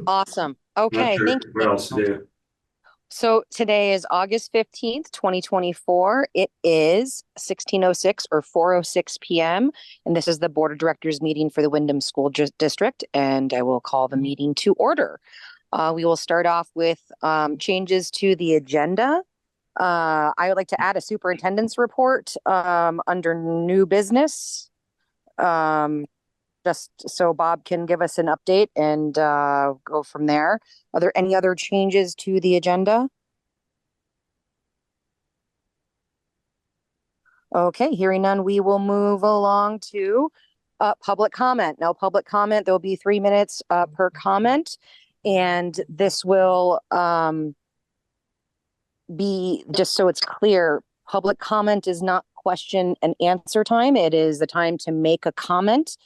Awesome. Not Okay, sure thank what you. else to do. So today is August 15th, 2024. It is 16:06 or 4:06 p.m. And this is the Board of Directors meeting for the Windham School District. And I will call the meeting to order. We will start off with changes to the agenda. I would like to add a superintendent's report under new business. Just so Bob can give us an update and go from there. Are there any other changes to the agenda? Okay, hearing none, we will move along to public comment. Now, public comment, there'll be 3 minutes per comment, and this will be, just so it's clear, public comment is not question and answer time. It is the time to make a comment.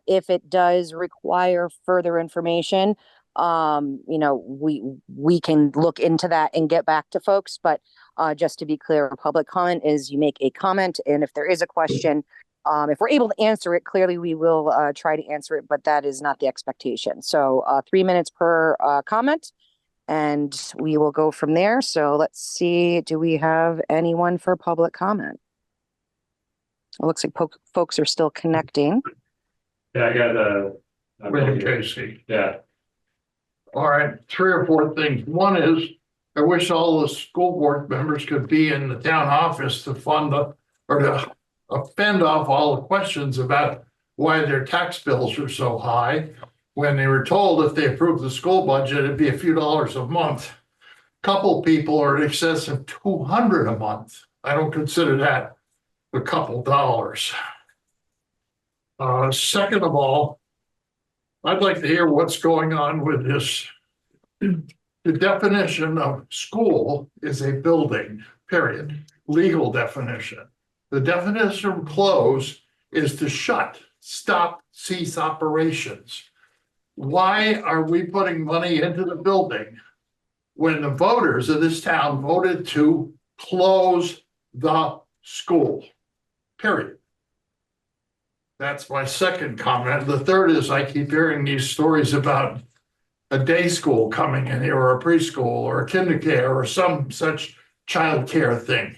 If it does require further information, we can look into that and get back to folks. But just to be clear, public comment is you make a comment, and if there is a question, if we're able to answer it, clearly we will try to answer it, but that is not the expectation. So 3 minutes per comment, and we will go from there. So let's see, do we have anyone for public comment? It looks like folks are still connecting. Yeah, I got William Casey. Yeah. All right, 3 or 4 things. One is, I wish all the school board members could be in the town office to fend off all the questions about why their tax bills are so high, when they were told if they approved the school budget, it'd be a few dollars a month. Couple people are in excess of $200 a month. I don't consider that a couple dollars. Second of all, I'd like to hear what's going on with this. The definition of school is a building, period. Legal definition. The definition of close is to shut, stop, cease operations. Why are we putting money into the building when the voters of this town voted to close the school, period? That's my second comment. The third is I keep hearing these stories about a day school coming in here, or a preschool, or a kindergarten, or some such childcare thing.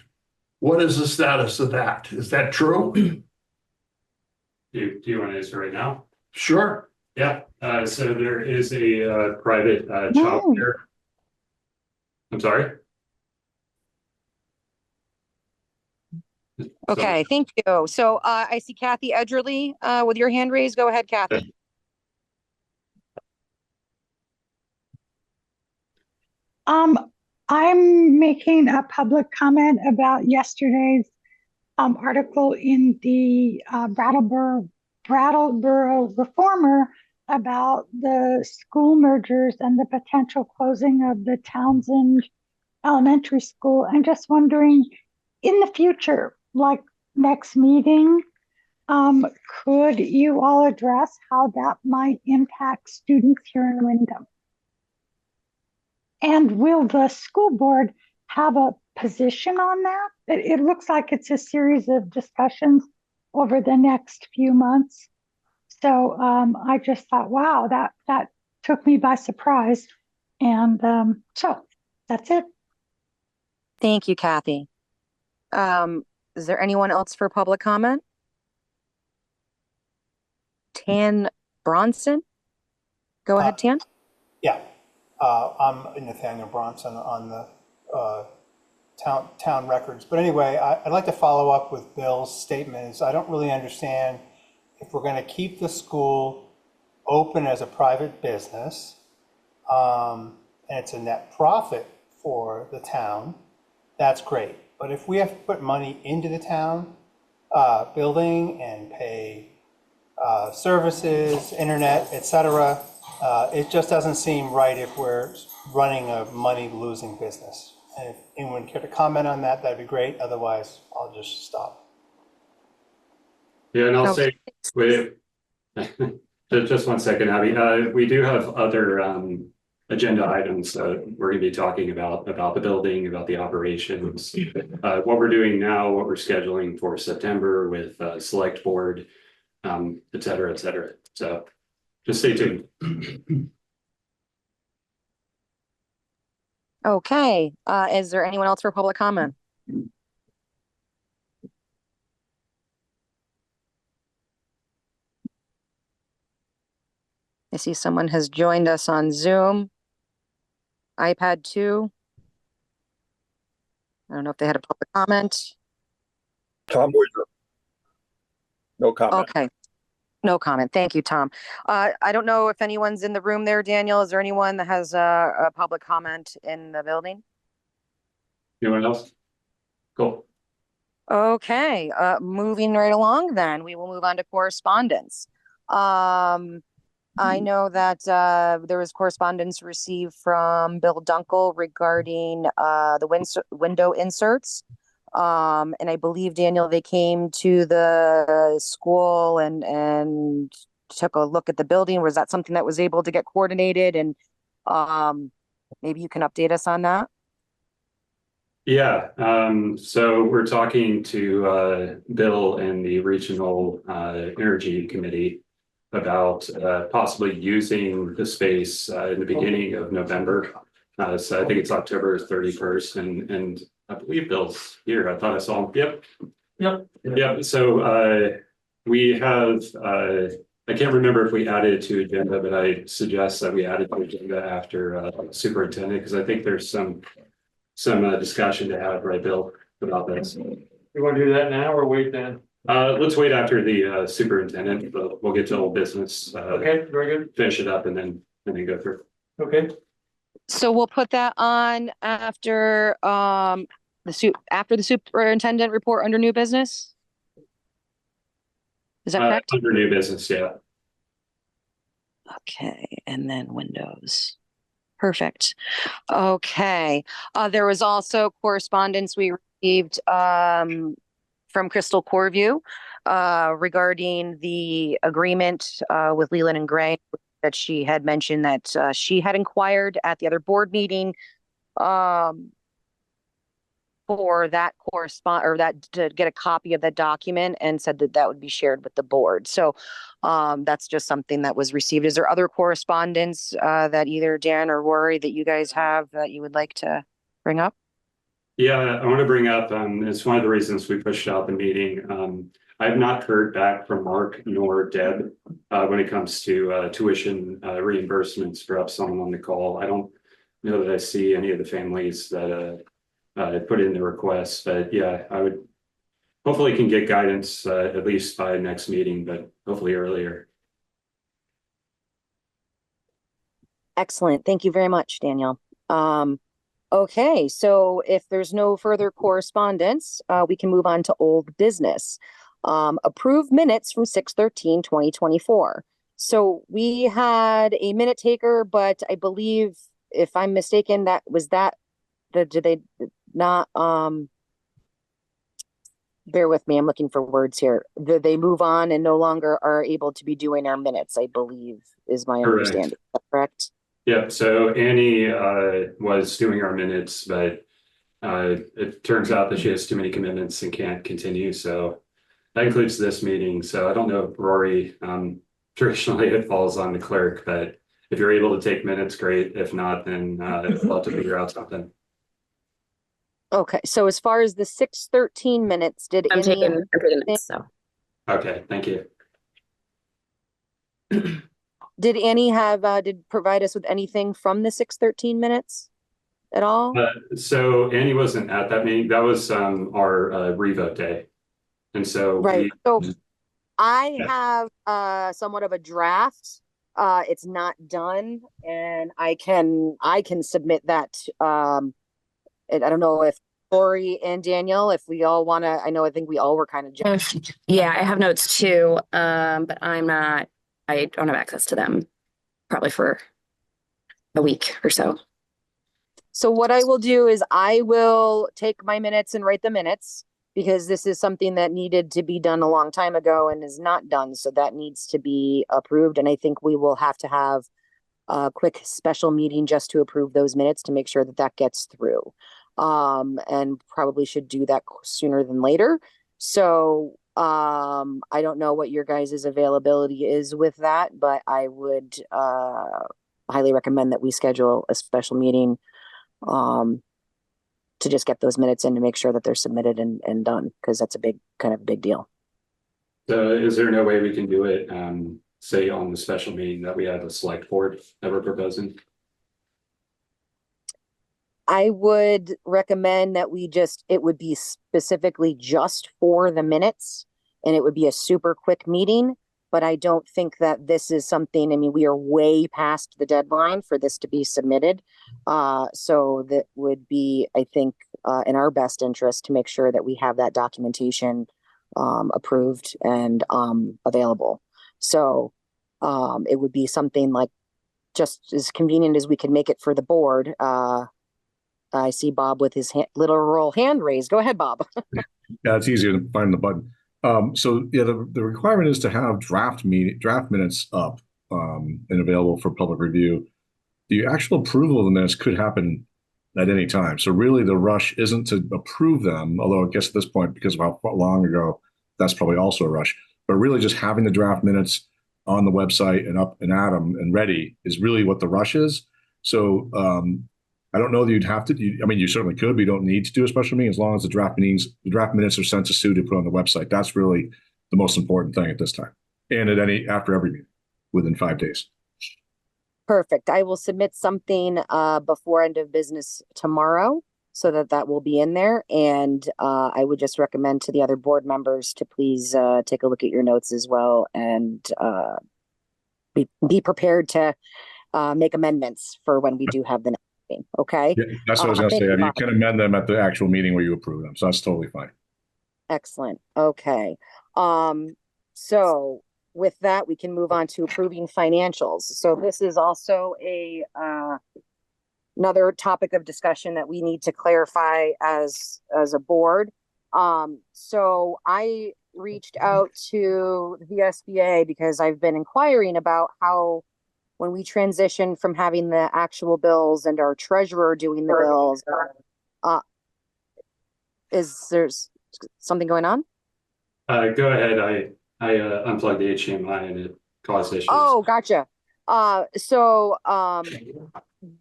What is the status of that? Is that true? Do you want to answer right now? Sure. Yeah. So there is a private childcare. I'm sorry. Okay, thank you. So I see Kathy Edgerly with your hand raised. Go ahead, Kathy. I'm making a public comment about yesterday's article in the Brattleboro Reformer about the school mergers and the potential closing of the Townsend Elementary School. I'm just wondering, in the future, like next meeting, could you all address how that might impact students here in Windham? And will the school board have a position on that? It looks like it's a series of discussions over the next few months. So I just thought, wow, that took me by surprise. And so that's it. Thank you, Kathy. Is there anyone else for public comment? Tan Bronson? Go ahead, Tan. Yeah. I'm Nathaniel Bronson on the town records. But anyway, I'd like to follow up with Bill's statement. I don't really understand if we're going to keep the school open as a private business, and it's a net profit for the town, that's great. But if we have to put money into the town building and pay services, internet, etc., it just doesn't seem right if we're running a money-losing business. And if anyone care to comment on that, that'd be great. Otherwise, I'll just stop. Yeah, and I'll say, wait, just 1 second, Abby. We do have other agenda items we're going to be talking about the building, about the operations, what we're doing now, what we're scheduling for September with select board, et cetera, et cetera. So just stay tuned. Okay, is there anyone else for public comment? I see someone has joined us on Zoom. iPad 2. I don't know if they had a public comment. Tom Boyer. No comment. Okay, no comment. Thank you, Tom. I don't know if anyone's in the room there, Daniel. Is there anyone that has a public comment in the building? Anyone else? Cool. Okay, moving right along then, we will move on to correspondence. I know that there was correspondence received from Bill Dunkel regarding the window inserts. And I believe, Daniel, they came to the school and took a look at the building. Was that something that was able to get coordinated? And maybe you can update us on that. Yeah, so we're talking to Bill and the Regional Energy Committee about possibly using the space in the beginning of November. So I think it's October 31st, and I believe Bill's here. I thought I saw him. Yep. So we have, I can't remember if we added to agenda, but I suggest that we added to agenda after Superintendent, because I think there's some discussion to have, right, Bill, about this. You want to do that now or wait then? Let's wait after the Superintendent, but we'll get to old business. Okay, very good. Finish it up and then go through. Okay. So we'll put that on after after the superintendent report under new business. Is that correct? Under new business, yeah. Okay, and then Windows. Perfect. Okay. There was also correspondence we received from Crystal Corview regarding the agreement with Leland and Gray that she had mentioned that she had inquired at the other board meeting for that to get a copy of the document, and said that would be shared with the board. So that's just something that was received. Is there other correspondence that either Dan or Rory that you guys have that you would like to bring up? Yeah, I want to bring up, it's one of the reasons we pushed out the meeting. I have not heard back from Mark nor Deb when it comes to tuition reimbursements for someone on the call. I don't know that I see any of the families that put in the requests, but yeah, I would hopefully can get guidance at least by next meeting, but hopefully earlier. Excellent. Thank you very much, Daniel. Okay, so if there's no further correspondence, we can move on to old business. Approved minutes from 6/13/2024. So we had a minute taker, but I believe, if I'm mistaken, did they not, bear with me, I'm looking for words here. Did they move on and no longer are able to be doing our minutes, I believe, is my understanding. Is that correct? Yep, so Annie was doing our minutes, but it turns out that she has too many commitments and can't continue. So that includes this meeting. So I don't know if Rory, traditionally it falls on the clerk, but if you're able to take minutes, great. If not, then we'll have to figure out something. Okay, so as far as the 6/13 minutes, did I'm any taking minutes, so. Okay, thank you. did Annie did provide us with anything from the 6/13 minutes at all? So Annie wasn't at that meeting. That was our revote day. And so right. So I have somewhat of a draft. It's not done, and I can submit that. I don't know if Lori and Daniel, if we all want to. I think we all were kind of. Yeah, I have notes too, but I don't have access to them probably for a week or so. So what I will do is I will take my minutes and write the minutes, because this is something that needed to be done a long time ago and is not done. So that needs to be approved. And I think we will have to have a quick special meeting just to approve those minutes to make sure that that gets through. And probably should do that sooner than later. So I don't know what your guys' availability is with that, but I would highly recommend that we schedule a special meeting to just get those minutes in to make sure that they're submitted and done, because that's a big deal. So is there no way we can do it, say on the special meeting that we have a select board that we're proposing? I would recommend that it would be specifically just for the minutes, and it would be a super quick meeting, but I don't think that this is something, I mean, we are way past the deadline for this to be submitted. So that would be, I think, in our best interest to make sure that we have that documentation approved and available. So it would be something like just as convenient as we can make it for the board. I see Bob with his literal hand raised. Go ahead, Bob. Yeah, it's easier to find the button. So yeah, the requirement is to have draft minutes up and available for public review. The actual approval of the minutes could happen at any time. So really the rush isn't to approve them, although I guess at this point, because of how long ago, that's probably also a rush. But really just having the draft minutes on the website and up and at them and ready is really what the rush is. So I don't know that you'd have to. I mean, you certainly could, but you don't need to do a special meeting as long as the draft minutes are sent to Sue to put on the website. That's really the most important thing at this time, and after every meeting within 5 days. Perfect. I will submit something before end of business tomorrow, so that will be in there. And I would just recommend to the other board members to please take a look at your notes as well, and be prepared to make amendments for when we do have the next meeting. Okay. Yeah, that's what I was going to say. You can amend them at the actual meeting where you approve them, so that's totally fine. Excellent. Okay. So with that, we can move on to approving financials. So this is also another topic of discussion that we need to clarify as a board. So I reached out to the VSBA because I've been inquiring about how, when we transition from having the actual bills and our treasurer doing the bills, is there's something going on? Go ahead. I unplugged the HDMI and it caused issues. Oh, gotcha. So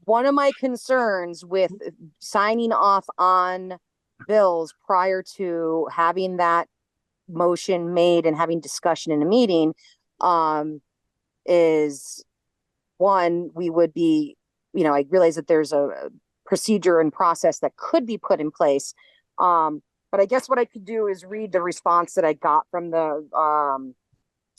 one of my concerns with signing off on bills prior to having that motion made and having discussion in a meeting is, one, we would be, I realize that there's a procedure and process that could be put in place. But I guess what I could do is read the response that I got from the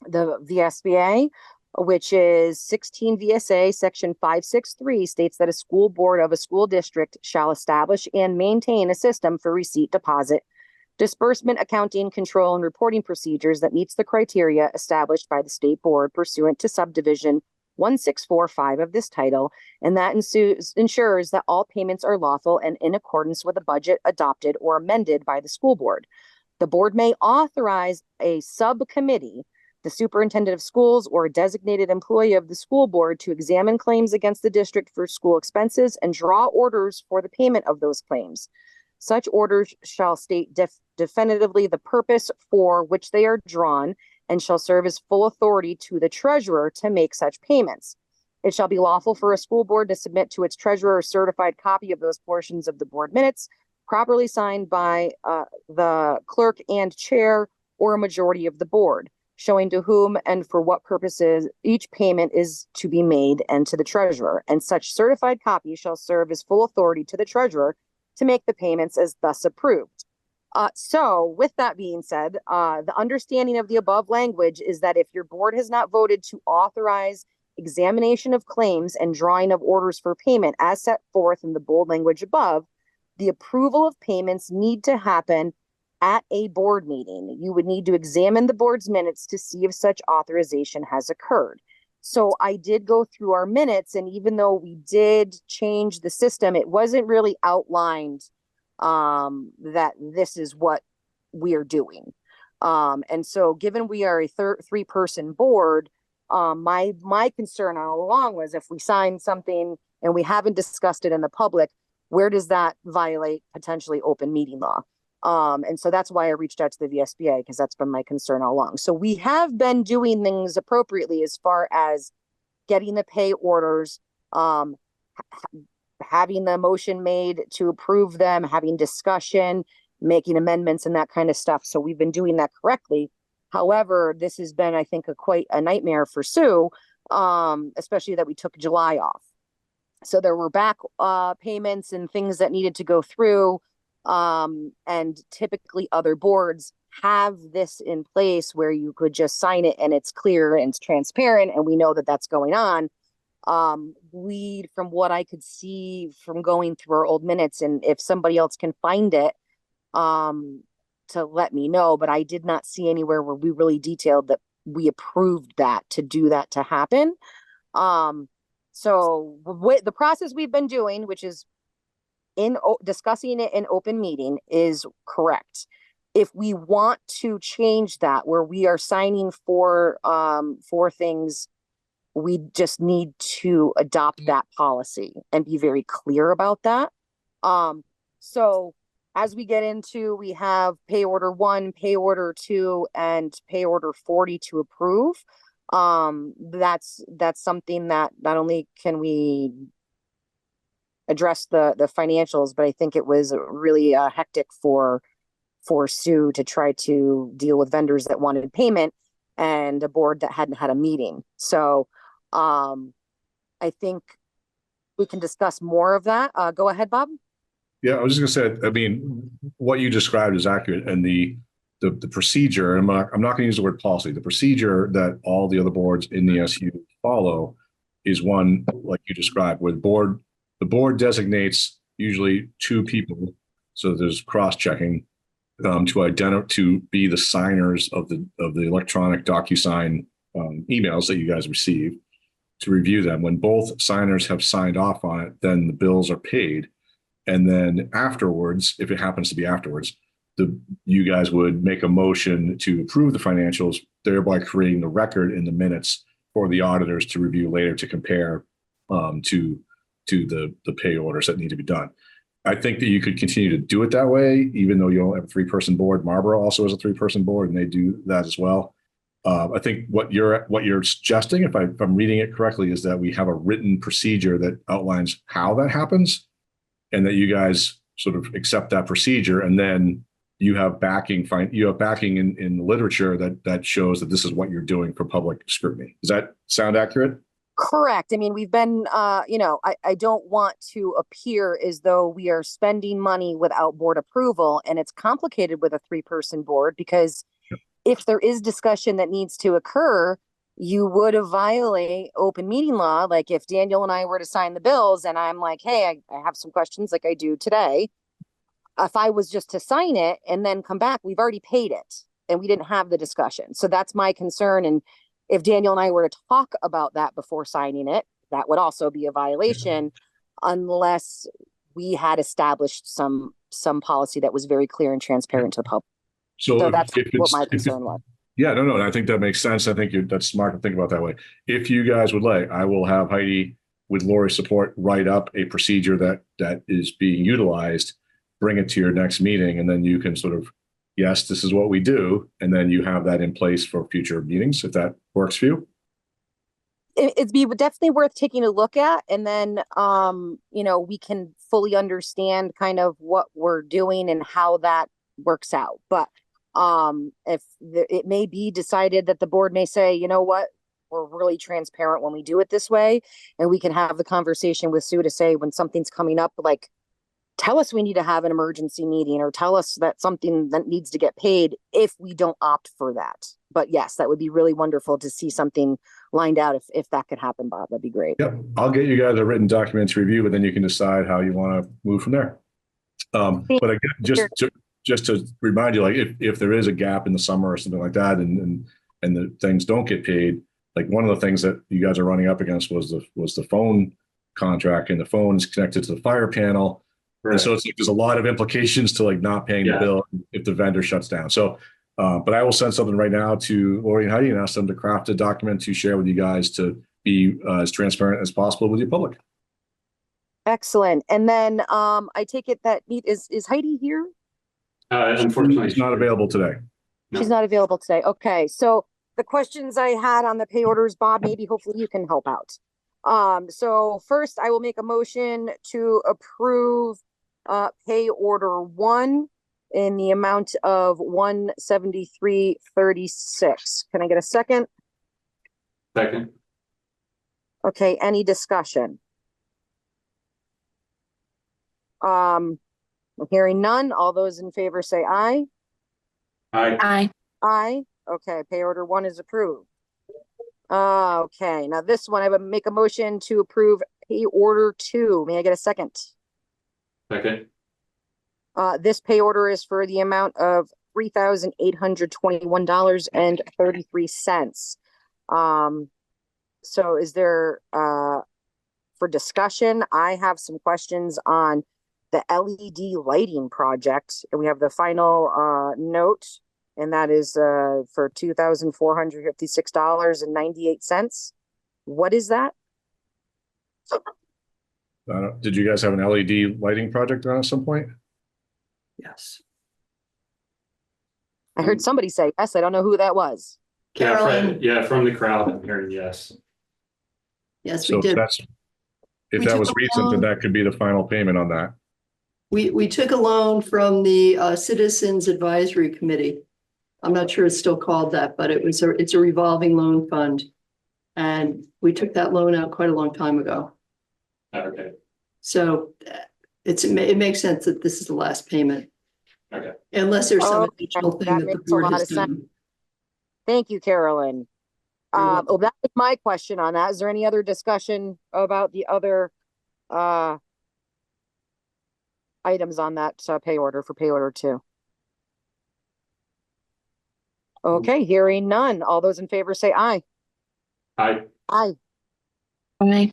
VSBA, which is 16 VSA section 563 states that a school board of a school district shall establish and maintain a system for receipt, deposit, disbursement, accounting, control, and reporting procedures that meets the criteria established by the state board pursuant to subdivision 1645 of this title, and that ensures that all payments are lawful and in accordance with a budget adopted or amended by the school board. The board may authorize a subcommittee, the superintendent of schools, or a designated employee of the school board to examine claims against the district for school expenses and draw orders for the payment of those claims. Such orders shall state definitively the purpose for which they are drawn and shall serve as full authority to the treasurer to make such payments. It shall be lawful for a school board to submit to its treasurer a certified copy of those portions of the board minutes, properly signed by the clerk and chair or a majority of the board, showing to whom and for what purposes each payment is to be made and to the treasurer. And such certified copy shall serve as full authority to the treasurer to make the payments as thus approved. So with that being said, the understanding of the above language is that if your board has not voted to authorize examination of claims and drawing of orders for payment as set forth in the bold language above, the approval of payments need to happen at a board meeting. You would need to examine the board's minutes to see if such authorization has occurred. So I did go through our minutes, and even though we did change the system, it wasn't really outlined that this is what we're doing. And so given we are a three-person board, my concern all along was if we sign something and we haven't discussed it in the public, where does that violate potentially open meeting law? And so that's why I reached out to the VSBA, because that's been my concern all along. So we have been doing things appropriately as far as getting the pay orders, having the motion made to approve them, having discussion, making amendments and that kind of stuff. So we've been doing that correctly. However, this has been, I think, quite a nightmare for Sue, especially that we took July off. So there were back payments and things that needed to go through. And typically other boards have this in place where you could just sign it and it's clear and it's transparent and we know that that's going on. We, from what I could see from going through our old minutes, and if somebody else can find it, to let me know, but I did not see anywhere where we really detailed that we approved that to do that to happen. So with the process we've been doing, which is discussing it in open meeting, is correct. If we want to change that where we are signing for things, we just need to adopt that policy and be very clear about that. So as we get into, we have pay order 1, pay order 2, and pay order 40 to approve. That's something that not only can we address the financials, but I think it was really hectic for Sue to try to deal with vendors that wanted payment and a board that hadn't had a meeting. So I think we can discuss more of that. Go ahead, Bob. Yeah, I was just gonna say, I mean, what you described is accurate, and the procedure, and I'm not gonna use the word policy, the procedure that all the other boards in the SU follow is one like you described, where the board designates usually 2 people, so there's cross-checking to be the signers of the electronic DocuSign emails that you guys receive, to review them. When both signers have signed off on it, then the bills are paid. And then afterwards, if it happens to be afterwards, you guys would make a motion to approve the financials, thereby creating the record in the minutes for the auditors to review later to compare to the pay orders that need to be done. I think that you could continue to do it that way, even though you only have a 3-person board. Marlboro also has a 3-person board, and they do that as well. I think what you're suggesting, if I'm reading it correctly, is that we have a written procedure that outlines how that happens, and that you guys sort of accept that procedure, and then you have backing in the literature that shows that this is what you're doing for public scrutiny. Does that sound accurate? Correct. I mean, we've been, I don't want to appear as though we are spending money without board approval, and it's complicated with a 3-person board, because if there is discussion that needs to occur, you would violate open meeting law. Like if Daniel and I were to sign the bills and I'm like, hey, I have some questions like I do today. If I was just to sign it and then come back, we've already paid it and we didn't have the discussion. So that's my concern. And if Daniel and I were to talk about that before signing it, that would also be a violation unless we had established some policy that was very clear and transparent to the public. So that's what my concern was. Yeah, no, I think that makes sense. I think that's smart to think about that way. If you guys would like, I will have Heidi, with Lori's support, write up a procedure that is being utilized, bring it to your next meeting, and then you can sort of, yes, this is what we do, and then you have that in place for future meetings, if that works for you. It'd be definitely worth taking a look at, and then we can fully understand kind of what we're doing and how that works out. But if it may be decided that the board may say, you know what, we're really transparent when we do it this way, and we can have the conversation with Sue to say when something's coming up, like, tell us we need to have an emergency meeting, or tell us that something that needs to get paid if we don't opt for that. But yes, that would be really wonderful to see something lined out. If that could happen, Bob, that'd be great. Yep, I'll get you guys a written document to review, but then you can decide how you want to move from there. But again, just to remind you, like if there is a gap in the summer or something like that, and the things don't get paid, like one of the things that you guys are running up against was the phone contract, and the phone is connected to the fire panel. Right. And so it's like there's a lot of implications to like not paying the bill if the vendor shuts down. So, but I will send something right now to Lori and Heidi and ask them to craft a document to share with you guys to be as transparent as possible with your public. Excellent. And then I take it that is Heidi here? Unfortunately, she's not available today. She's not available today. Okay. So the questions I had on the pay orders, Bob, maybe hopefully you can help out. So first I will make a motion to approve pay order 1 in the amount of $173.36. Can I get a second? Second. Okay, any discussion? Hearing none, all those in favor say aye. Aye. Aye. Aye. Okay, pay order 1 is approved. Okay, now this one I would make a motion to approve pay order 2. May I get a second? Second. This pay order is for the amount of $3,821.33. So is there, for discussion, I have some questions on the LED lighting project. And we have the final, note, and that is, for $2,456.98. What is that? Did you guys have an LED lighting project on at some point? Yes. I heard somebody say yes. I don't know who that was. Yeah, Carolyn. yeah, from the crowd, I'm hearing yes. Yes, So we did. if We that took was a recent, then loan. that could be the final payment on that. We took a loan from the Citizens Advisory Committee. I'm not sure it's still called that, but it's a revolving loan fund. And we took that loan out quite a long time ago. Okay. So it makes sense that this is the last payment. Okay. Unless there's some Okay, additional thing that that the makes a board lot has of sense. done. Thank you, Carolyn. You're welcome. Well, that was my question on that. Is there any other discussion about the other items on that pay order for pay order 2? Okay, hearing none. All those in favor say aye. Aye. Aye. Aye.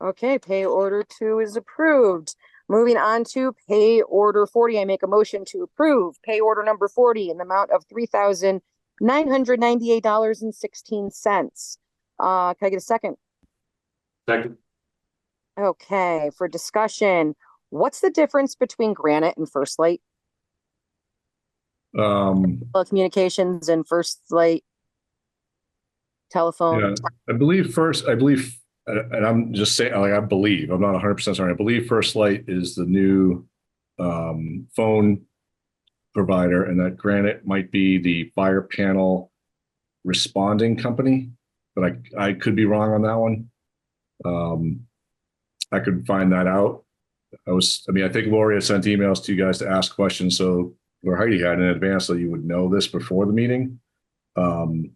Okay, pay order 2 is approved. Moving on to pay order 40, I make a motion to approve pay order number 40 in the amount of $3,998.16. Can I get a second? Second. Okay, for discussion, what's the difference between Granite and First Light? Communications and First Light telephone. Yeah, I believe, and I'm just saying, like, I believe, I'm not 100% certain. I believe First Light is the new phone provider, and that Granite might be the fire panel responding company, but I could be wrong on that one. I could find that out. I think Lori sent emails to you guys to ask questions, or Heidi had in advance, so you would know this before the meeting. To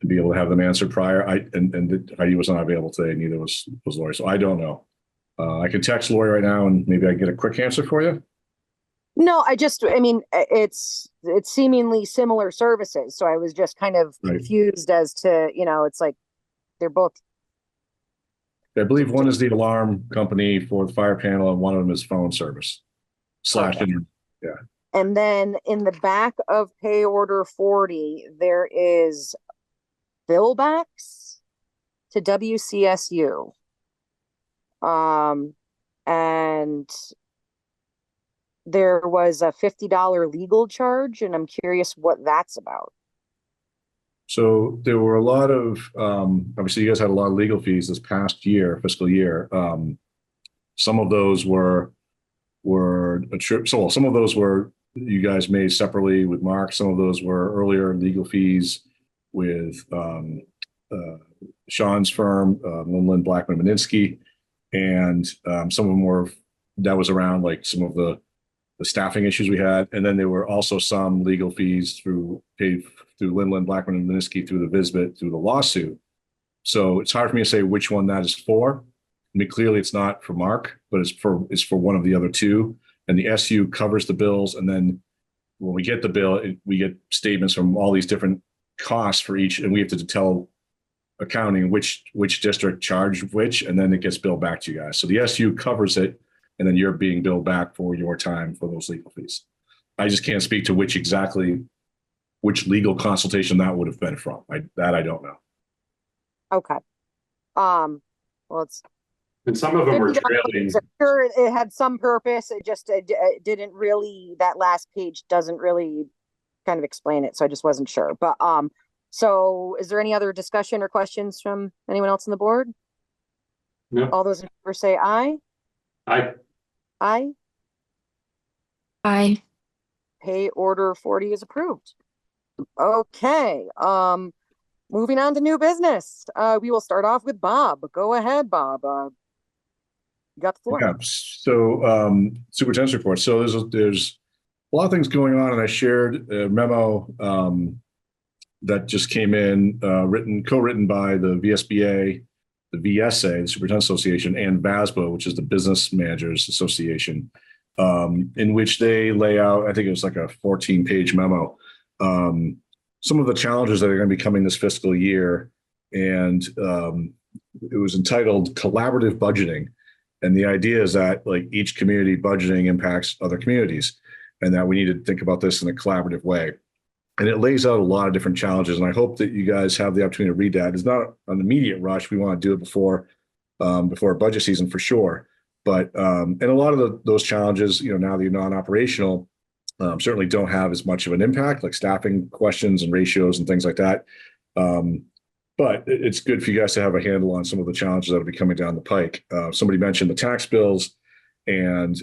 be able to have them answered prior. And Heidi was not available today, neither was Lori, so I don't know. I can text Lori right now and maybe I can get a quick answer for you. No, it's seemingly similar services, so I was just kind of confused as to, it's like they're both. I believe one is the alarm company for the fire panel and one of them is phone service / internet. Yeah. And then in the back of pay order 40, there is bill backs to WCSU. And there was a $50 legal charge, and I'm curious what that's about. So there were a lot of, obviously you guys had a lot of legal fees this past year, fiscal year. Some of those were some of those were you guys made separately with Mark. Some of those were earlier legal fees with Sean's firm, Lindland, Blackman, Meninsky, and some of them that was around like some of the staffing issues we had, and then there were also some legal fees paid through Lindland, Blackman, and Meninsky through the VISBIT through the lawsuit. So it's hard for me to say which one that is for. I mean, clearly it's not for Mark, but it's for one of the other two, and the SU covers the bills, and then when we get the bill, we get statements from all these different costs for each, and we have to tell accounting which district charged which, and then it gets billed back to you guys. So the SU covers it, and then you're being billed back for your time for those legal fees. I just can't speak to which legal consultation that would have been from. I don't know. Okay. Well, it's. And some of them were trailing. Sure, it had some purpose. It just it didn't really. That last page doesn't really kind of explain it, so I just wasn't sure. But so is there any other discussion or questions from anyone else on the board? No, All those in favor say aye. I, Aye. Aye. Pay order 40 is approved. Okay, moving on to new business. We will start off with Bob. Go ahead, Bob. You got the floor. Yeah, so superintendent's report. So there's a lot of things going on, and I shared a memo that just came in, co-written by the VSBA, the VSA, the Superintendent Association, and VASBA, which is the Business Managers Association, in which they lay out, I think it was like a 14-page memo, some of the challenges that are going to be coming this fiscal year. And it was entitled Collaborative Budgeting. And the idea is that like each community budgeting impacts other communities, and that we need to think about this in a collaborative way. And it lays out a lot of different challenges. And I hope that you guys have the opportunity to read that. It's not an immediate rush. We want to do it before budget season for sure. But and a lot of those challenges, now that you're non-operational, certainly don't have as much of an impact, like staffing questions and ratios and things like that. But it's good for you guys to have a handle on some of the challenges that will be coming down the pike. Somebody mentioned the tax bills, and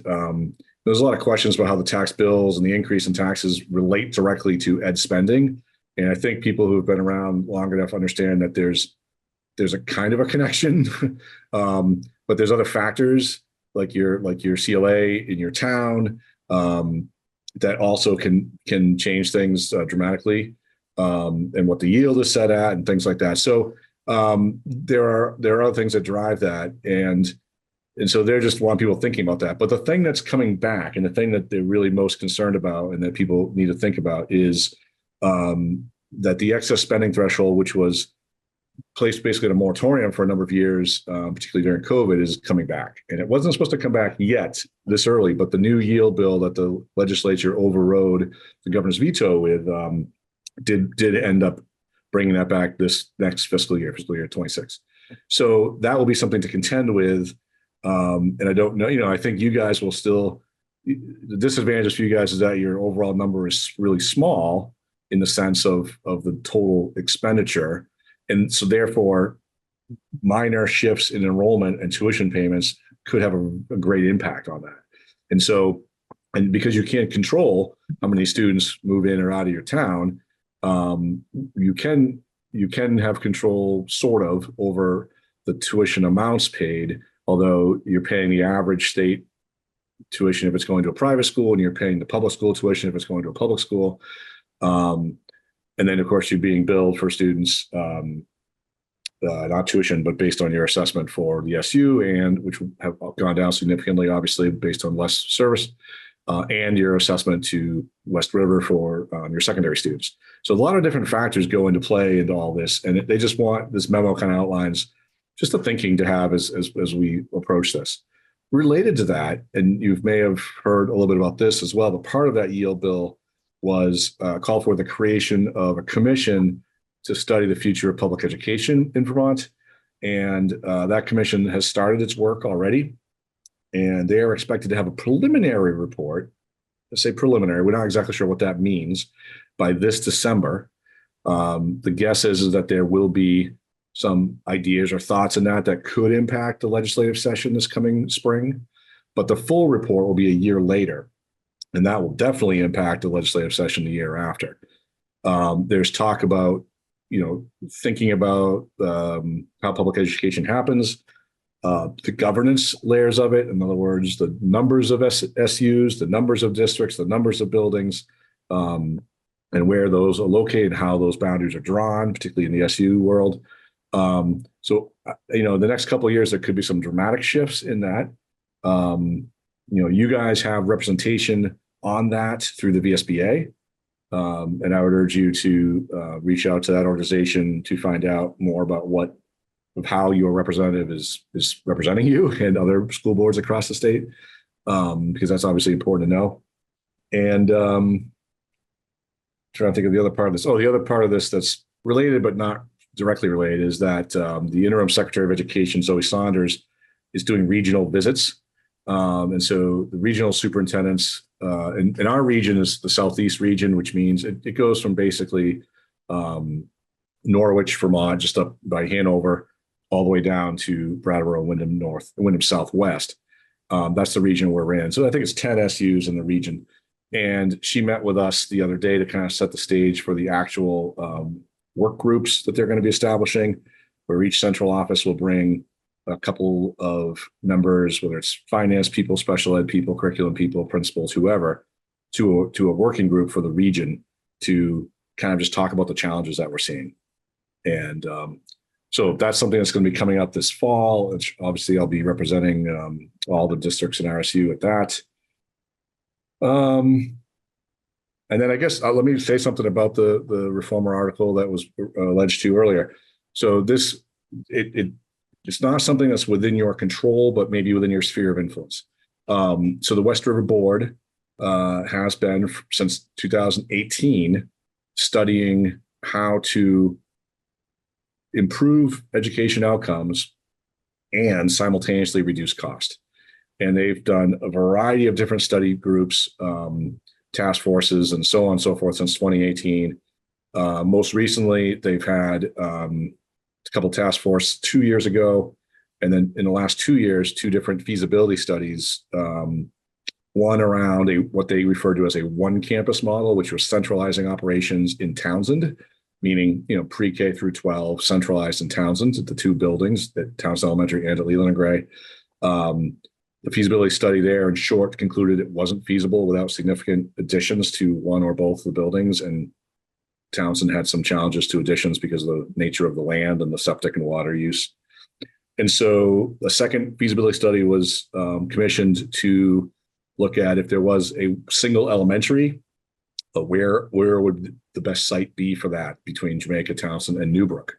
there's a lot of questions about how the tax bills and the increase in taxes relate directly to ed spending. And I think people who have been around long enough understand that there's a kind of a connection, but there's other factors like your CLA in your town that also can change things dramatically, and what the yield is set at and things like that. So there are other things that drive that, and so they're just want people thinking about that. But the thing that's coming back, and the thing that they're really most concerned about, and that people need to think about, is that the excess spending threshold, which was placed basically in a moratorium for a number of years, particularly during COVID, is coming back. And it wasn't supposed to come back yet this early, but the new yield bill that the legislature overrode the governor's veto with did end up bringing that back this next fiscal year 26. So that will be something to contend with. And I don't know, I think you guys will still, the disadvantage for you guys is that your overall number is really small in the sense of the total expenditure. And so therefore, minor shifts in enrollment and tuition payments could have a great impact on that. And so, and because you can't control how many students move in or out of your town, you can have control sort of over the tuition amounts paid, although you're paying the average state tuition if it's going to a private school, and you're paying the public school tuition if it's going to a public school. And then, of course, you're being billed for students, not tuition, but based on your assessment for the SU, and which have gone down significantly, obviously, based on less service, and your assessment to West River for your secondary students. So a lot of different factors go into play into all this, and they just want this memo kind of outlines just the thinking to have as we approach this. Related to that, and you may have heard a little bit about this as well, but part of that yield bill was called for the creation of a commission to study the future of public education in Vermont. And that commission has started its work already. And they are expected to have a preliminary report. Let's say preliminary, we're not exactly sure what that means, by this December. The guess is that there will be some ideas or thoughts in that could impact the legislative session this coming spring. But the full report will be a year later. And that will definitely impact the legislative session the year after. There's talk about, thinking about how public education happens, the governance layers of it. In other words, the numbers of SUs, the numbers of districts, the numbers of buildings, and where those are located, how those boundaries are drawn, particularly in the SU world. So, the next couple of years, there could be some dramatic shifts in that. You guys have representation on that through the VSBA. And I would urge you to reach out to that organization to find out more about how your representative is representing you and other school boards across the state, because that's obviously important to know. And trying to think of the other part of this. Oh, the other part of this that's related but not directly related is that the interim Secretary of Education, Zoe Saunders, is doing regional visits. And so the regional superintendents in our region is the Southeast region, which means it goes from basically Norwich, Vermont, just up by Hanover, all the way down to Brattleboro, Windham North, Windham Southwest. That's the region we're in. So I think it's 10 SUs in the region. And she met with us the other day to kind of set the stage for the actual work groups that they're going to be establishing, where each central office will bring a couple of members, whether it's finance people, special ed people, curriculum people, principals, whoever, to a working group for the region to kind of just talk about the challenges that we're seeing. And so that's something that's going to be coming up this fall. Obviously, I'll be representing all the districts in RSU at that. And then I guess let me say something about the Reformer article that was alleged to earlier. So this, it's not something that's within your control, but maybe within your sphere of influence. So the West River Board has been since 2018 studying how to improve education outcomes and simultaneously reduce cost. And they've done a variety of different study groups, task forces, and so on and so forth since 2018. Most recently, they've had a couple task force 2 years ago. And then in the last 2 years, 2 different feasibility studies, one around what they refer to as a one campus model, which was centralizing operations in Townsend, meaning, pre-K through 12 centralized in Townsend at the 2 buildings at Townsend Elementary and at Leland and Gray. The feasibility study there, in short, concluded it wasn't feasible without significant additions to one or both of the buildings. And Townsend had some challenges to additions because of the nature of the land and the septic and water use. And so the second feasibility study was commissioned to look at if there was a single elementary, where would the best site be for that between Jamaica, Townsend, and Newbrook.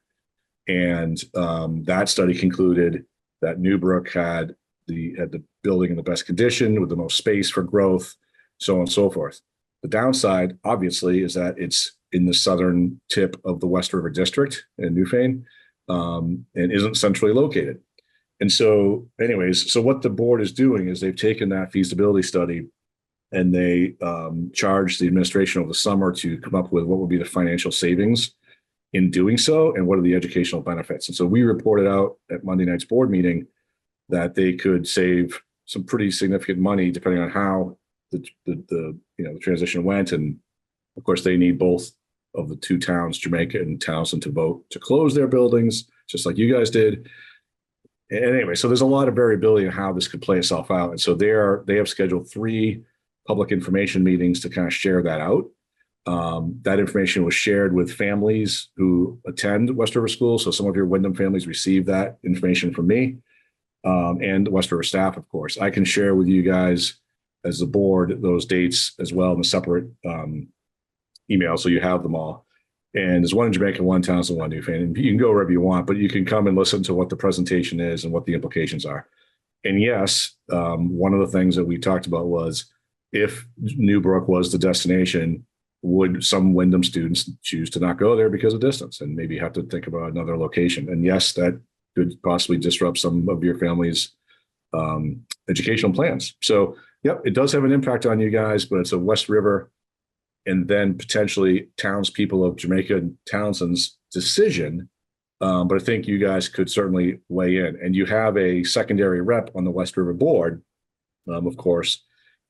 And that study concluded that Newbrook had the building in the best condition with the most space for growth, so on and so forth. The downside, obviously, is that it's in the southern tip of the West River District in Newfane, and isn't centrally located. And so anyways, so what the board is doing is they've taken that feasibility study and they charged the administration over the summer to come up with what would be the financial savings in doing so and what are the educational benefits. And so we reported out at Monday night's board meeting that they could save some pretty significant money depending on how the transition went. And of course, they need both of the 2 towns, Jamaica and Townsend, to vote to close their buildings, just like you guys did. And anyway, so there's a lot of variability in how this could play itself out. And so they have scheduled 3 public information meetings to kind of share that out. That information was shared with families who attend West River School. So some of your Windham families received that information from me. And the West River staff, of course. I can share with you guys as the board those dates as well in a separate email, so you have them all. And there's one in Jamaica, one Townsend, one Newfane. And you can go wherever you want, but you can come and listen to what the presentation is and what the implications are. And yes, one of the things that we talked about was if Newbrook was the destination, would some Windham students choose to not go there because of distance and maybe have to think about another location? And yes, that could possibly disrupt some of your family's educational plans. So, yep, it does have an impact on you guys, but it's a West River and then potentially townspeople of Jamaica and Townsend's decision. But I think you guys could certainly weigh in. And you have a secondary rep on the West River board, of course,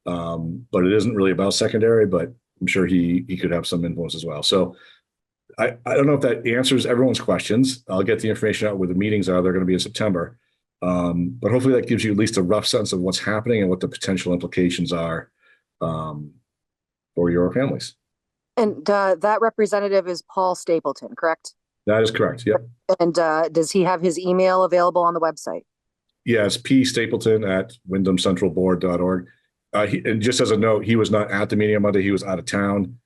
but it isn't really about secondary, but I'm sure he could have some influence as well. So I don't know if that answers everyone's questions. I'll get the information out where the meetings are. They're going to be in September. But hopefully that gives you at least a rough sense of what's happening and what the potential implications are for your families. And that representative is Paul Stapleton, correct? That is correct. Yep. And does he have his email available on the website? Yes, pstapleton@windhamcentralboard.org. And just as a note, he was not at the meeting on Monday. He was out of town.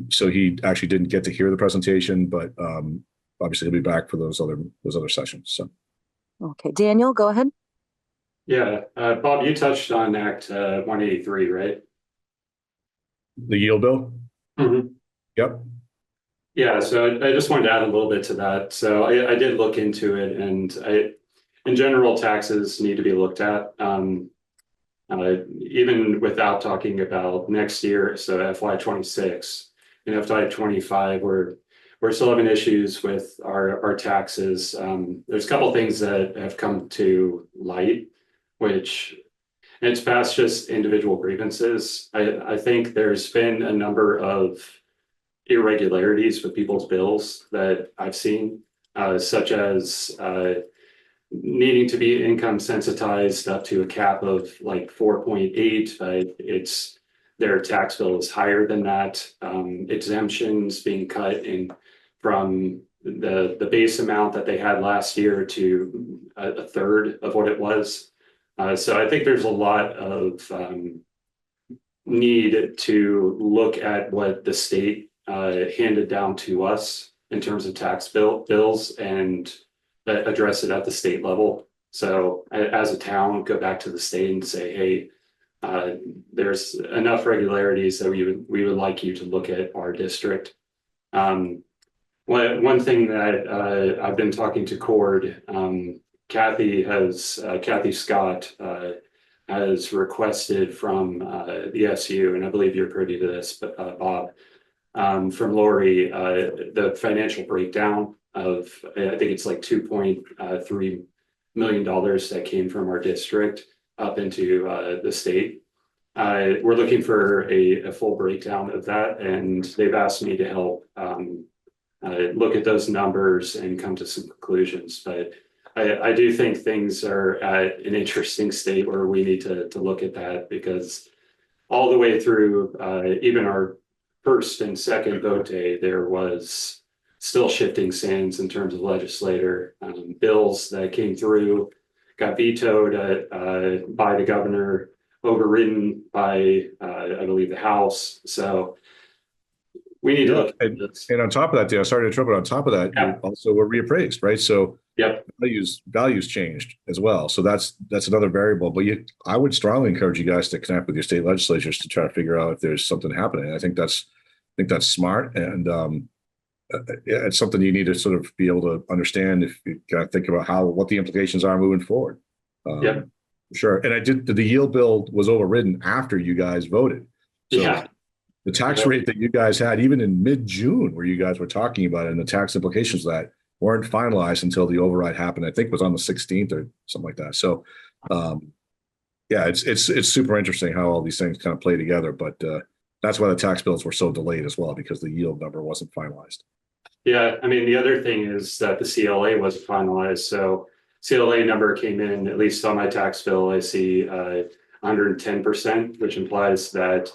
So he actually didn't get to hear the presentation, but obviously he'll be back for those other sessions. So, okay, Daniel, go ahead. Yeah, Bob, you touched on Act 183, right? The yield bill. Mm-hmm. Yep. Yeah, so I just wanted to add a little bit to that. So I did look into it, and in general, taxes need to be looked at. Even without talking about next year, so FY26 and FY25, we're we're still having issues with our taxes. There's a couple things that have come to light, which it's past just individual grievances. I think there's been a number of irregularities with people's bills that I've seen, such as needing to be income sensitized up to a cap of like 4.8, but it's their tax bill is higher than that. Exemptions being cut in from the base amount that they had last year to a third of what it was. So I think there's a lot of need to look at what the state handed down to us in terms of tax bills and address it at the state level. So as a town, go back to the state and say, hey, there's enough regularities that we would like you to look at our district. One thing that I've been talking to Cord, Kathy Scott has requested from the SU, and I believe you're privy to this, but Bob, from Lori, the financial breakdown of, I think it's like $2.3 million that came from our district up into the state. We're looking for a full breakdown of that, and they've asked me to help look at those numbers and come to some conclusions. But I do think things are at an interesting state where we need to look at that, because all the way through even our first and second vote day, there was still shifting sands in terms of legislator bills that came through, got vetoed by the governor, overridden by I believe the House. So we need to look at this. And on top of that, Dan, sorry to interrupt, but on top of that, you also were reappraised, right? So values changed as well. So that's another variable. But I would strongly encourage you guys to connect with your state legislatures to try to figure out if there's something happening. I think that's smart, and it's something you need to sort of be able to understand if you kind of think about what the implications are moving forward. Sure. And the yield bill was overridden after you guys voted. So the tax rate that you guys had, even in mid-June, where you guys were talking about it, and the tax implications of that weren't finalized until the override happened. I think it was on the 16th or something like that. So, it's super interesting how all these things kind of play together. But that's why the tax bills were so delayed as well, because the yield number wasn't finalized. Yeah, I mean, the other thing is that the CLA wasn't finalized. So CLA number came in, at least on my tax bill, I see 110%, which implies that